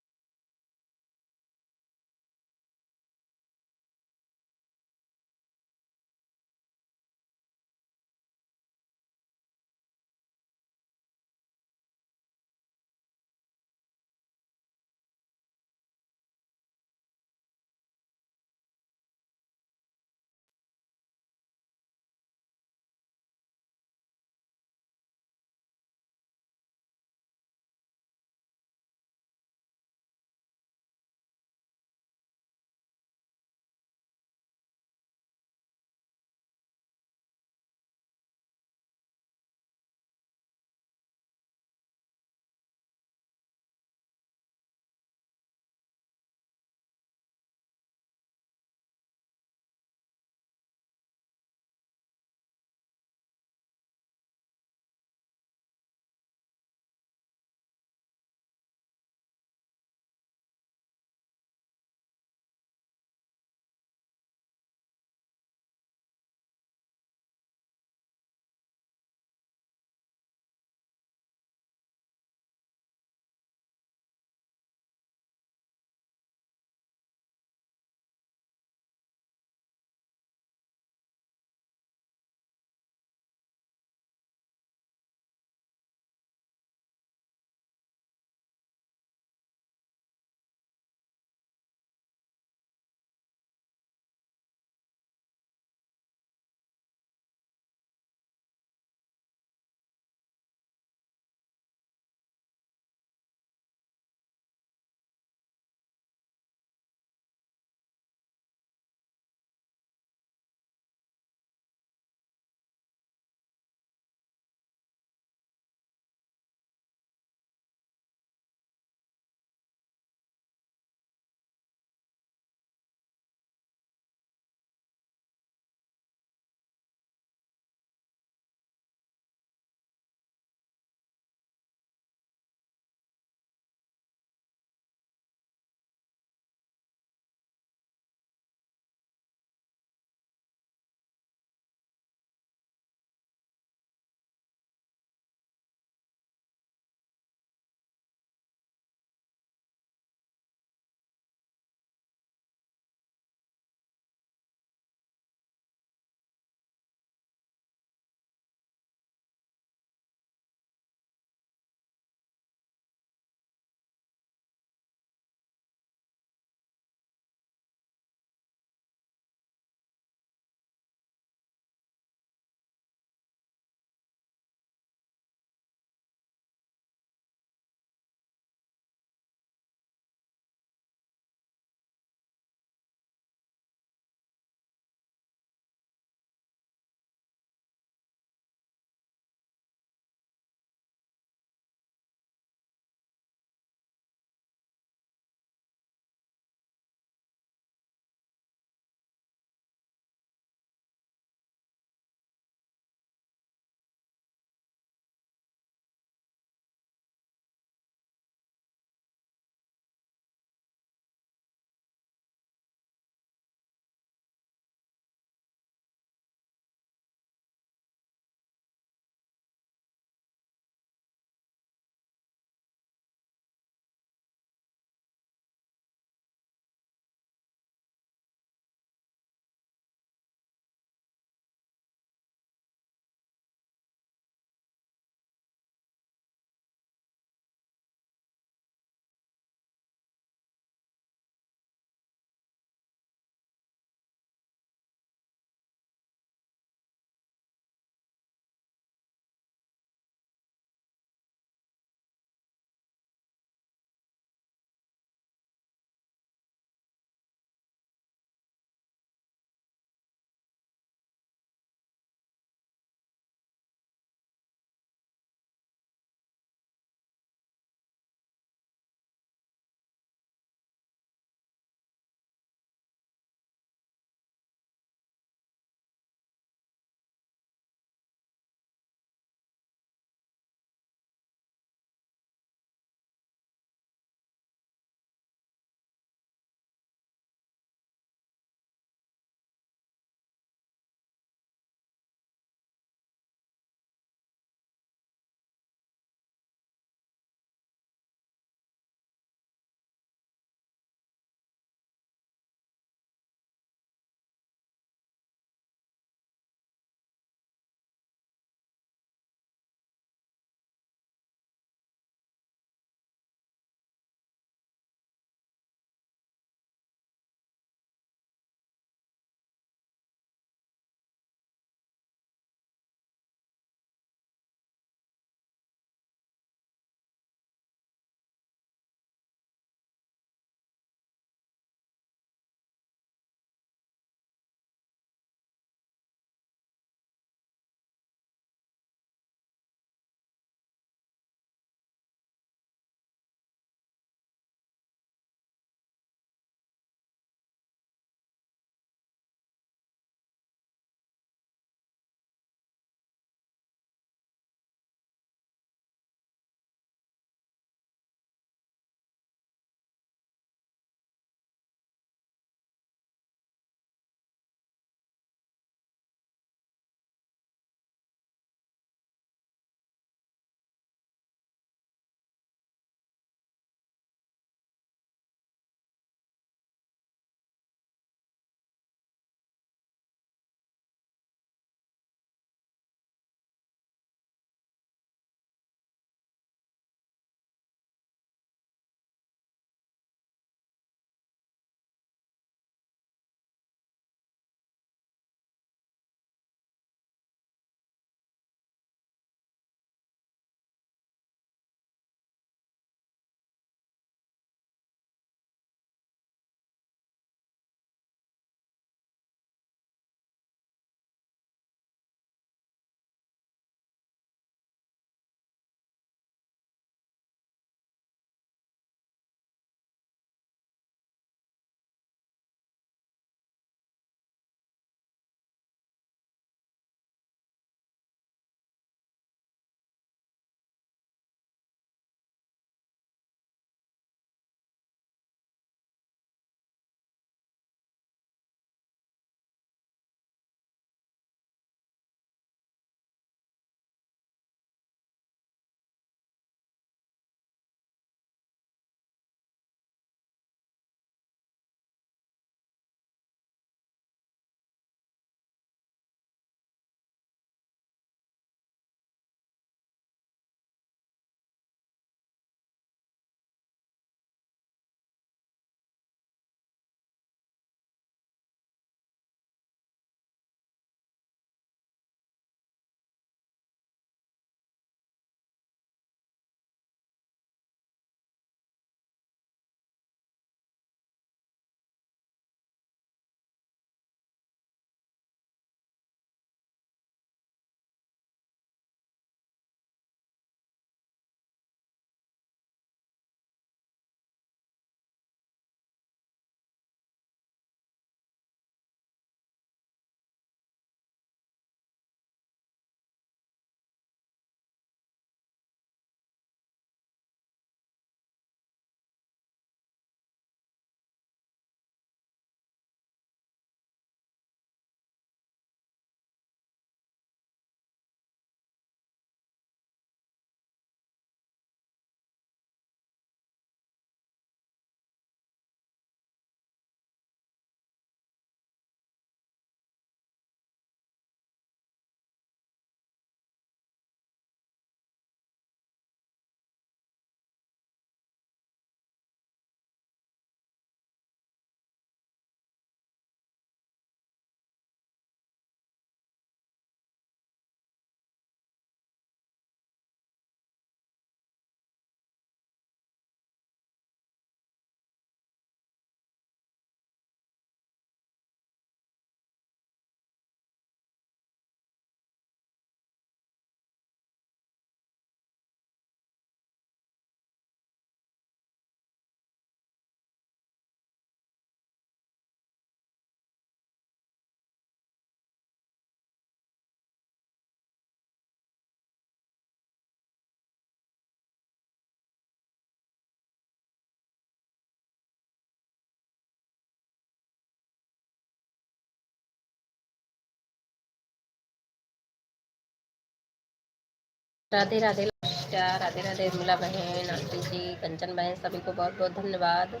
राधे राधे राधे राधे उर्मिला बहन, आंटी जी, कंचन बहन, सभी को बहुत बहुत धन्यवाद।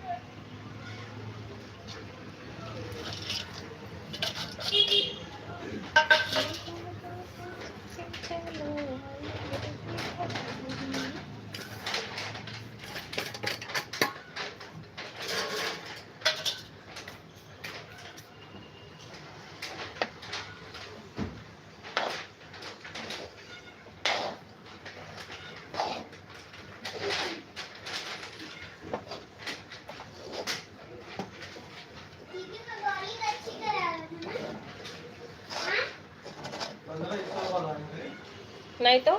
नहीं तो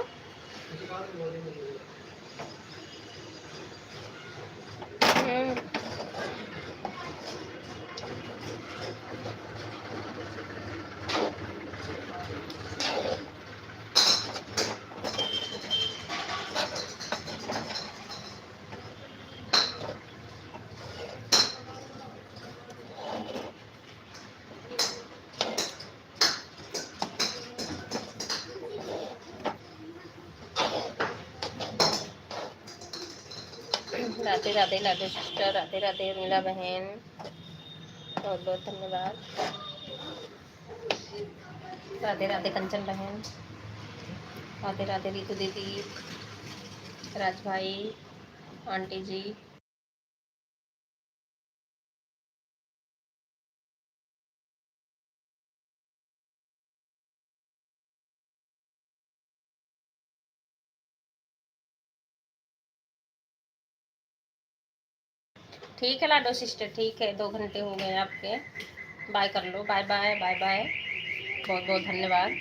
राधे राधे लाडो सिस्टर, राधे राधे उर्मिला बहन, बहुत बहुत धन्यवाद। राधे राधे कंचन बहन, राधे राधे रितु दीदी, राज भाई, आंटी जी। ठीक है लाडो सिस्टर, ठीक है, 2 घंटे हो गए आपके। बाय कर लो, बाय बाय बाय बाय, बहुत बहुत धन्यवाद।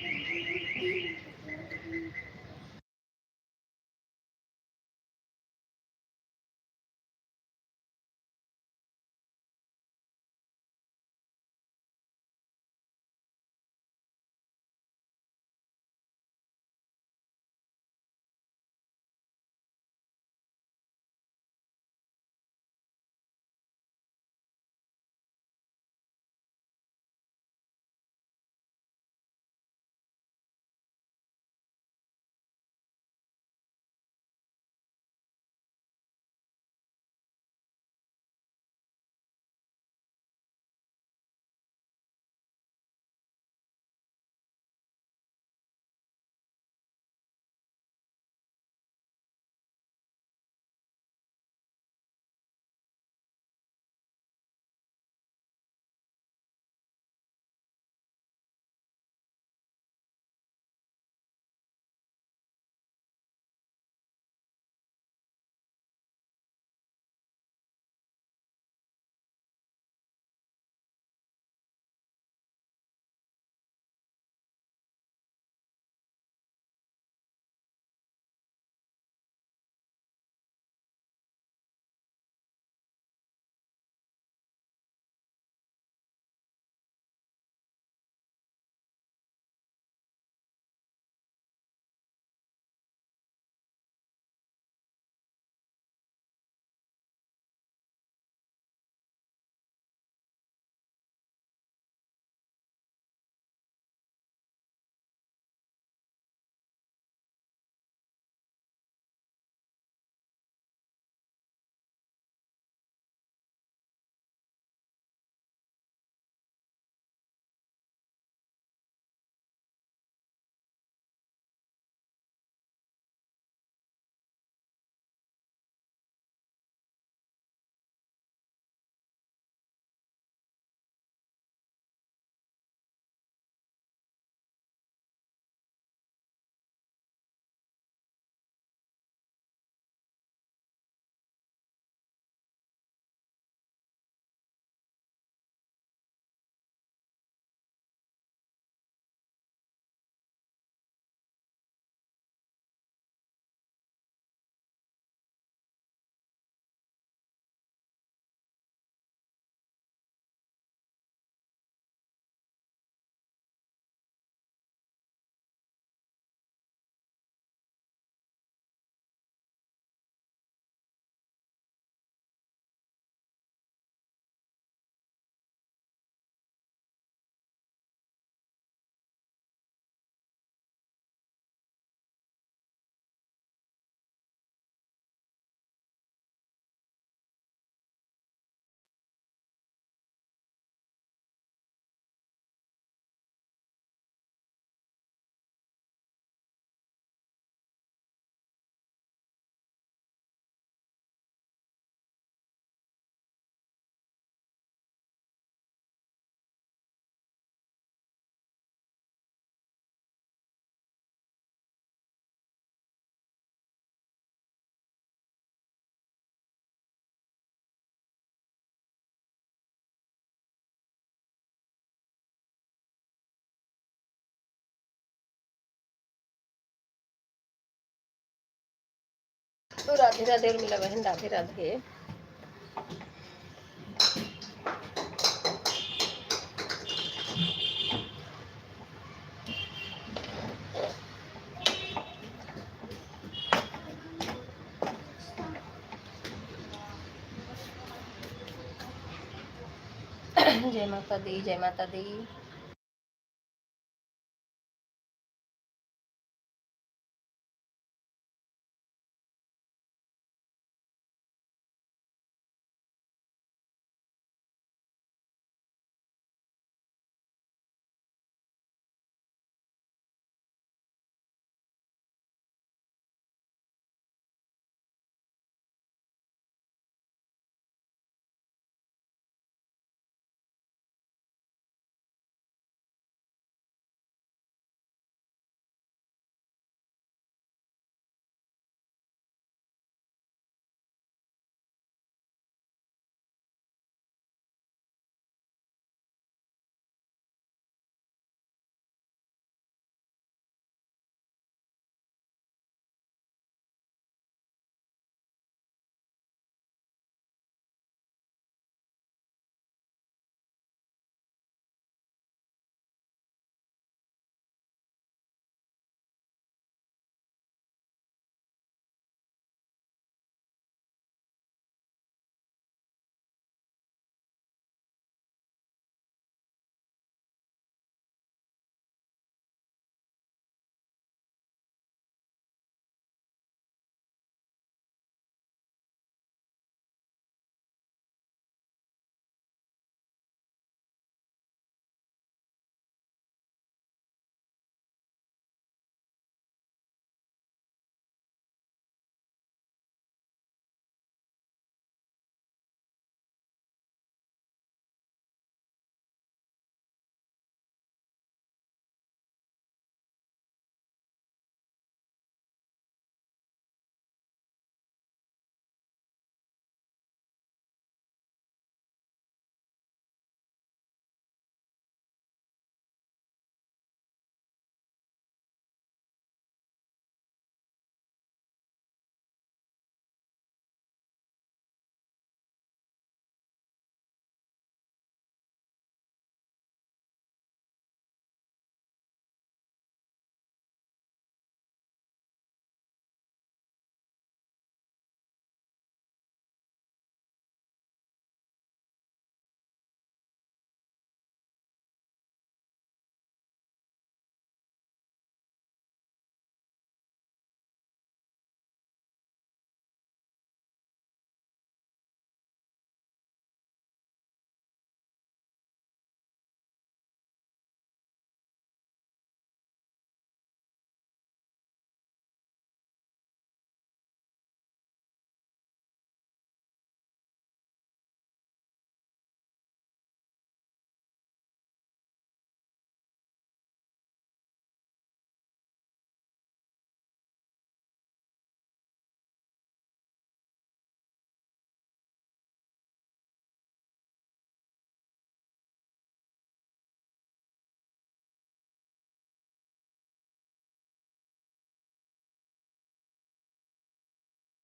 राधे राधे उर्मिला बहन, राधे राधे। जय माता दी, जय माता दी।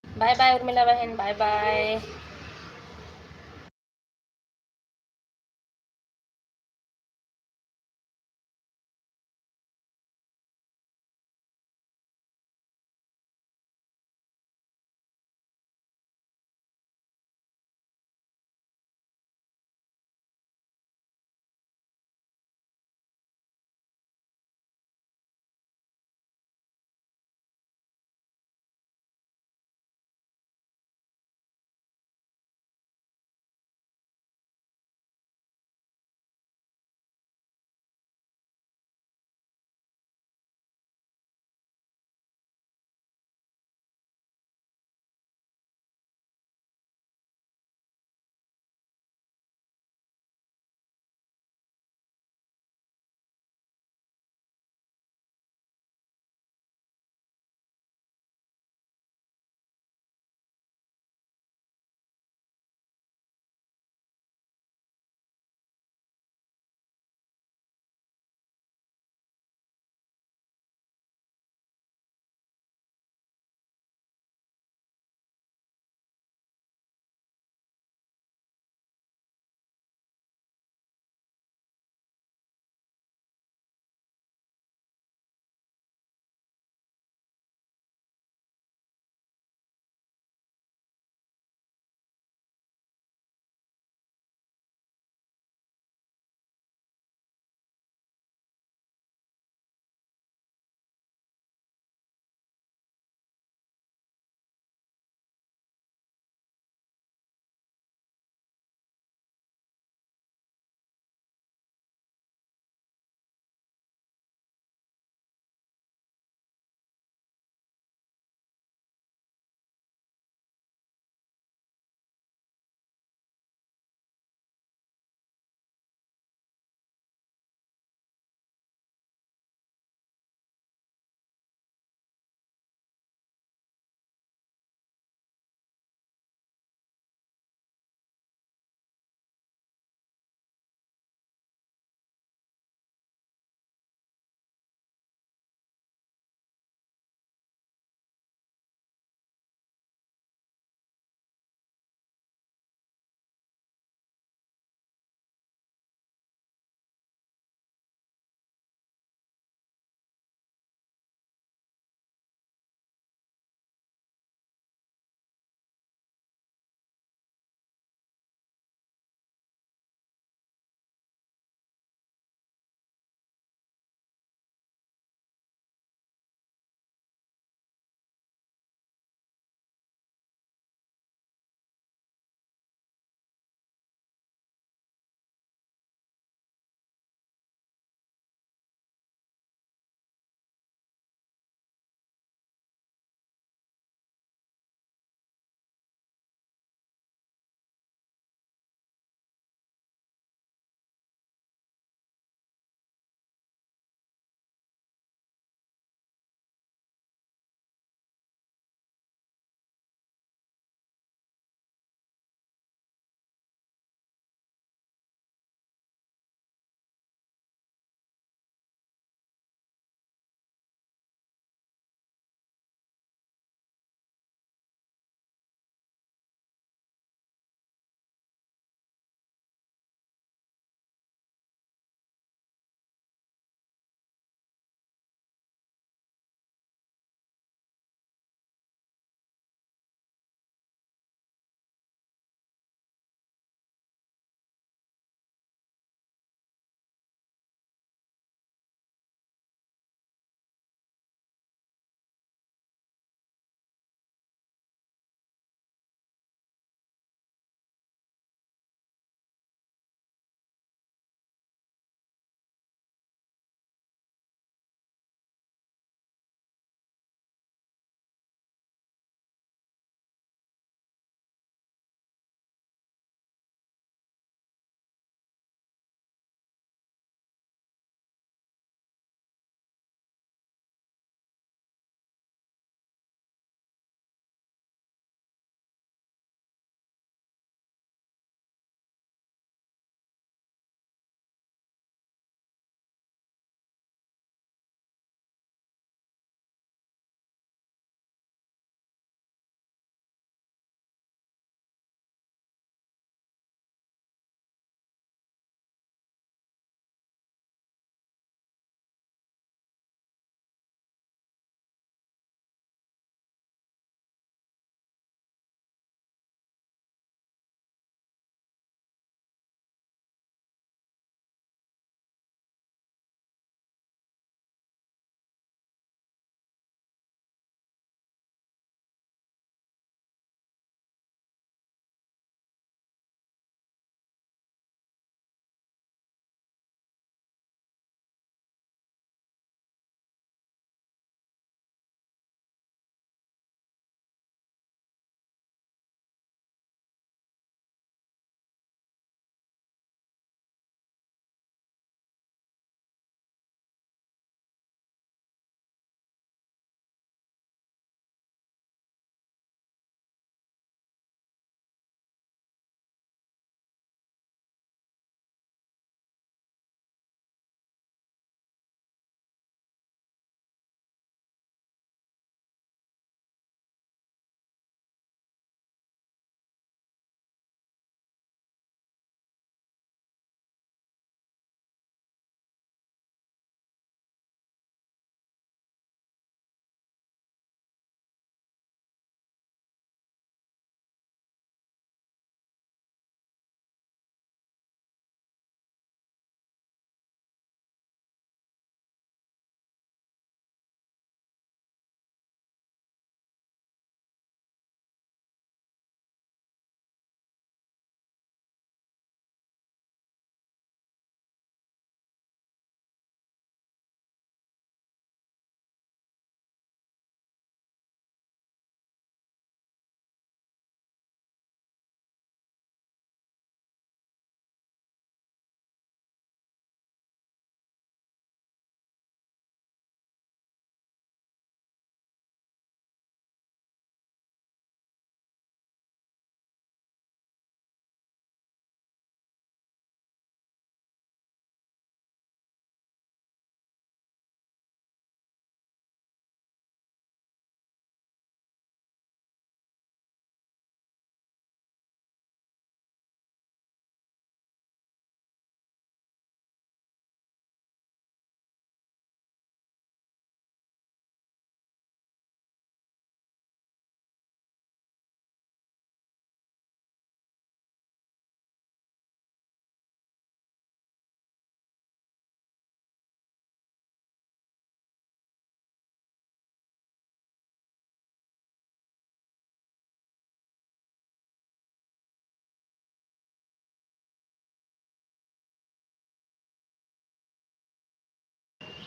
बाय बाय उर्मिला बहन, बाय बाय।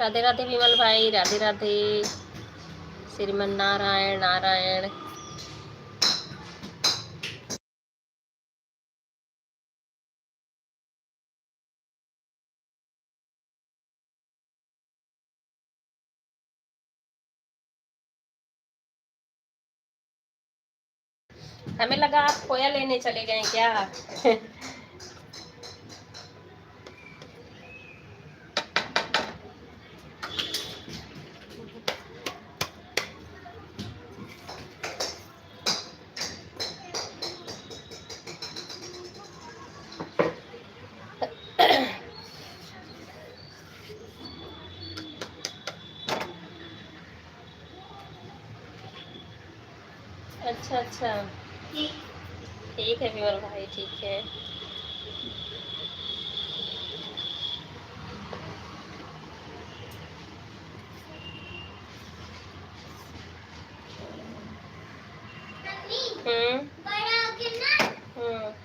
राधे राधे विमल भाई, राधे राधे। श्रीमन नारायण नारायण। हमें लगा आप खोया लेने चले गए क्या? अच्छा अच्छा, ठीक है विमल भाई, ठीक है।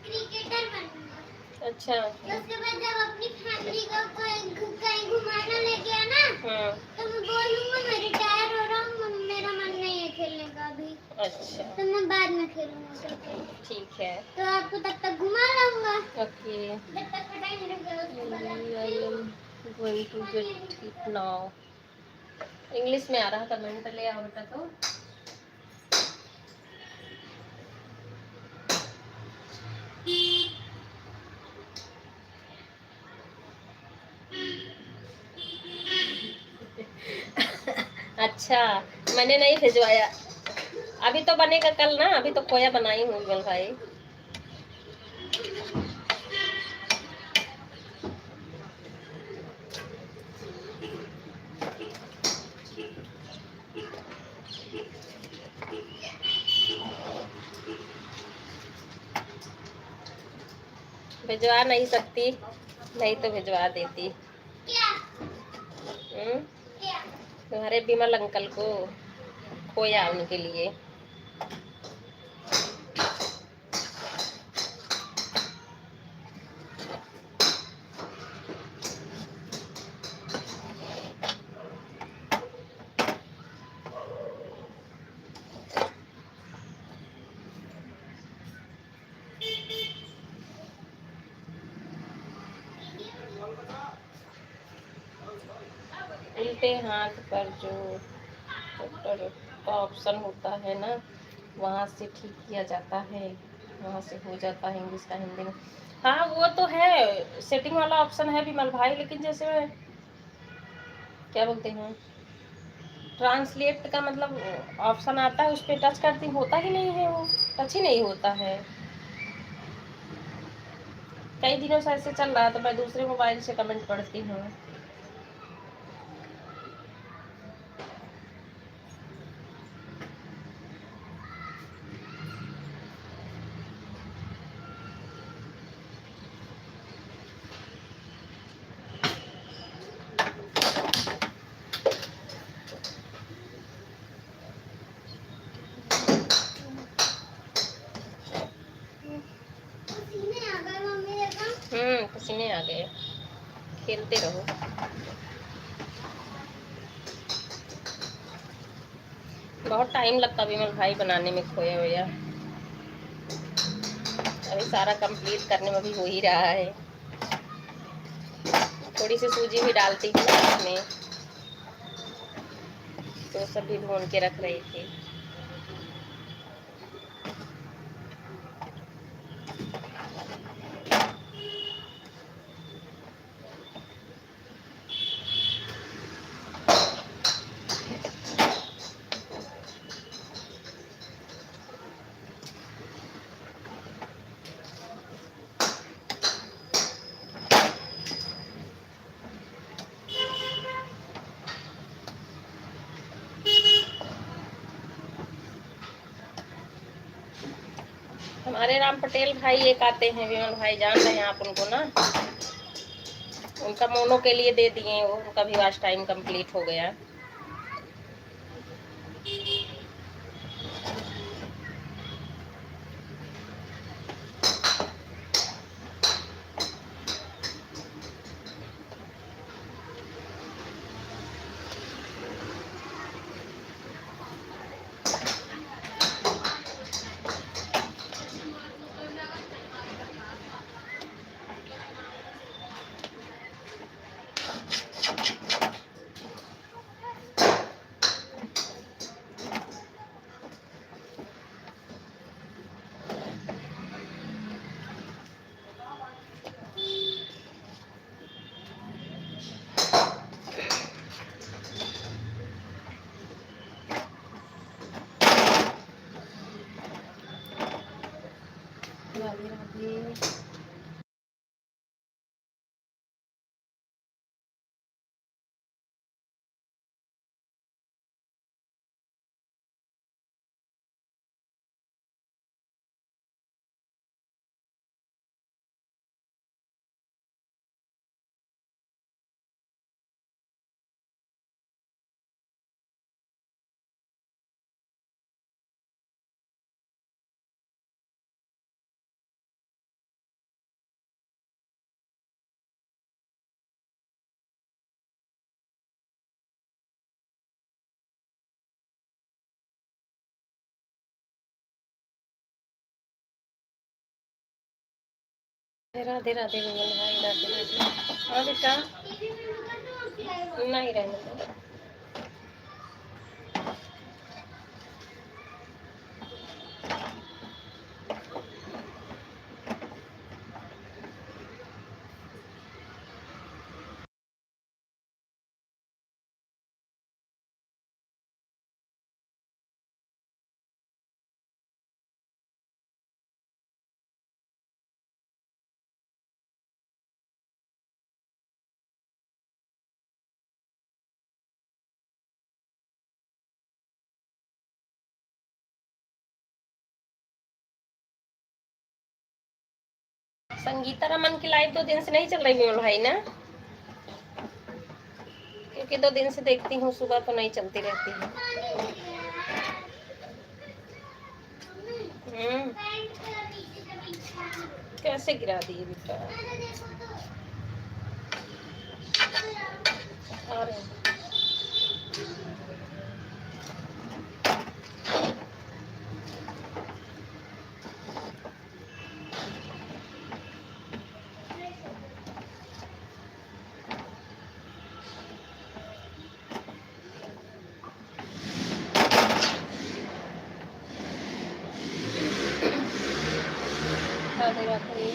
क्रिकेटर बनूंगा। अच्छा, उसके बाद जब अपनी फैमिली को कहीं घुमाने ले गया ना, तो मैं बोलूंगा मैं रिटायर हो रहा हूँ, मेरा मन नहीं है खेलने का अभी। अच्छा, तो मैं बाद में खेलूंगा। ठीक है, तो आपको तब तक घुमा लाऊंगा। ओके, जब तक पढ़ाई नहीं going to get it now. English में आ रहा था, मैंने ले आओ बेटा। तो अच्छा, मैंने नहीं भिजवाया। अभी तो बनेगा कल ना, अभी तो खोया बनाई हूँ विमल भाई। भिजवा नहीं सकती, नहीं तो भिजवा देती। तुम्हारे विमल अंकल को खोया उनके लिए। उल्टे हाथ पर जो डॉक्टर का ऑप्शन होता है ना, वहाँ से ठीक किया जाता है, वहाँ से हो जाता है इंग्लिश का हिंदी में। हाँ वो तो है, सेटिंग वाला ऑप्शन है विमल भाई, लेकिन जैसे क्या बोलते हैं, ट्रांसलेट का मतलब ऑप्शन आता है, उस पर टच करती, होता ही नहीं है, वो टच ही नहीं होता है। कई दिनों से ऐसे चल रहा है, तो मैं दूसरे मोबाइल से कमेंट पढ़ती हूँ। पसीने आ गए, खेलते रहो। बहुत टाइम लगता विमल भाई बनाने में खोया वोया। अभी सारा कंप्लीट करने में भी हो ही रहा है। थोड़ी सी सूजी भी डालती हूँ इसमें, तो सब भी भून के रख रही थी। हमारे राम पटेल भाई एक आते हैं विमल भाई, जान रहे हैं आप उनको ना, उनका मोनो के लिए दे दिए, वो उनका भी आज टाइम कंप्लीट हो गया। राधे राधे विमल भाई, राधे राधे। हाँ बेटा, नहीं रहने दो। संगीता रमन की लाइव 2 दिन से नहीं चल रही विमल भाई ना, क्योंकि 2 दिन से देखती हूँ, सुबह तो नहीं चलती रहती है। कैसे गिरा दिए बेटा? आ रहे हैं। राधे राधे।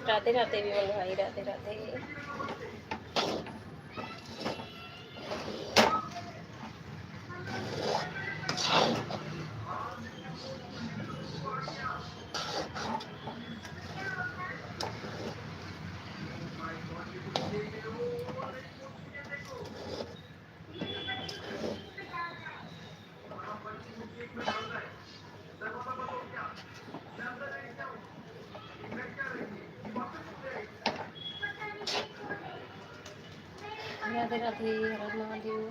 राधे राधे विमल भाई, राधे राधे। राधे राधे, हर हर महादेव।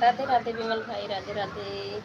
राधे राधे विमल भाई, राधे राधे।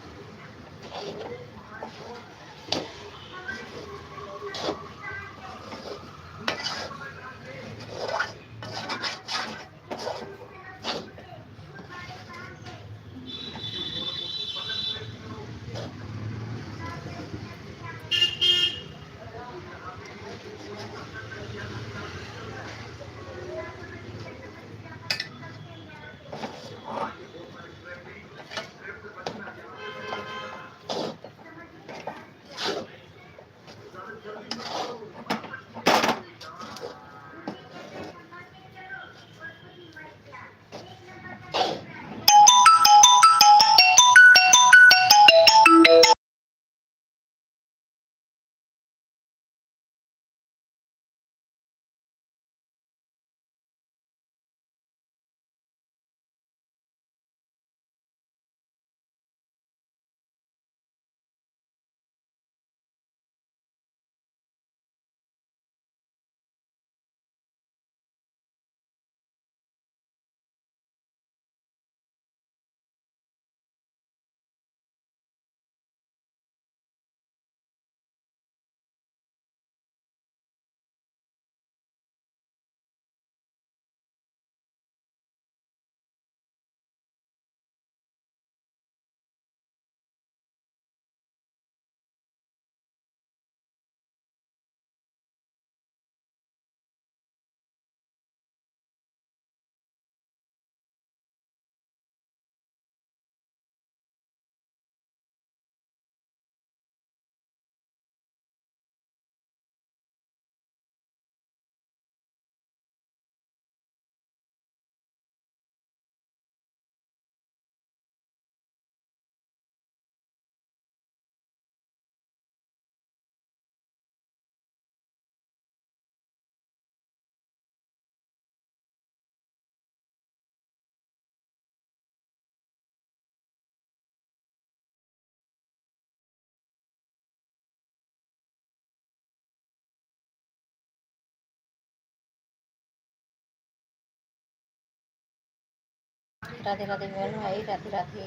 राधे राधे विमल भाई, राधे राधे।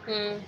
हम्म।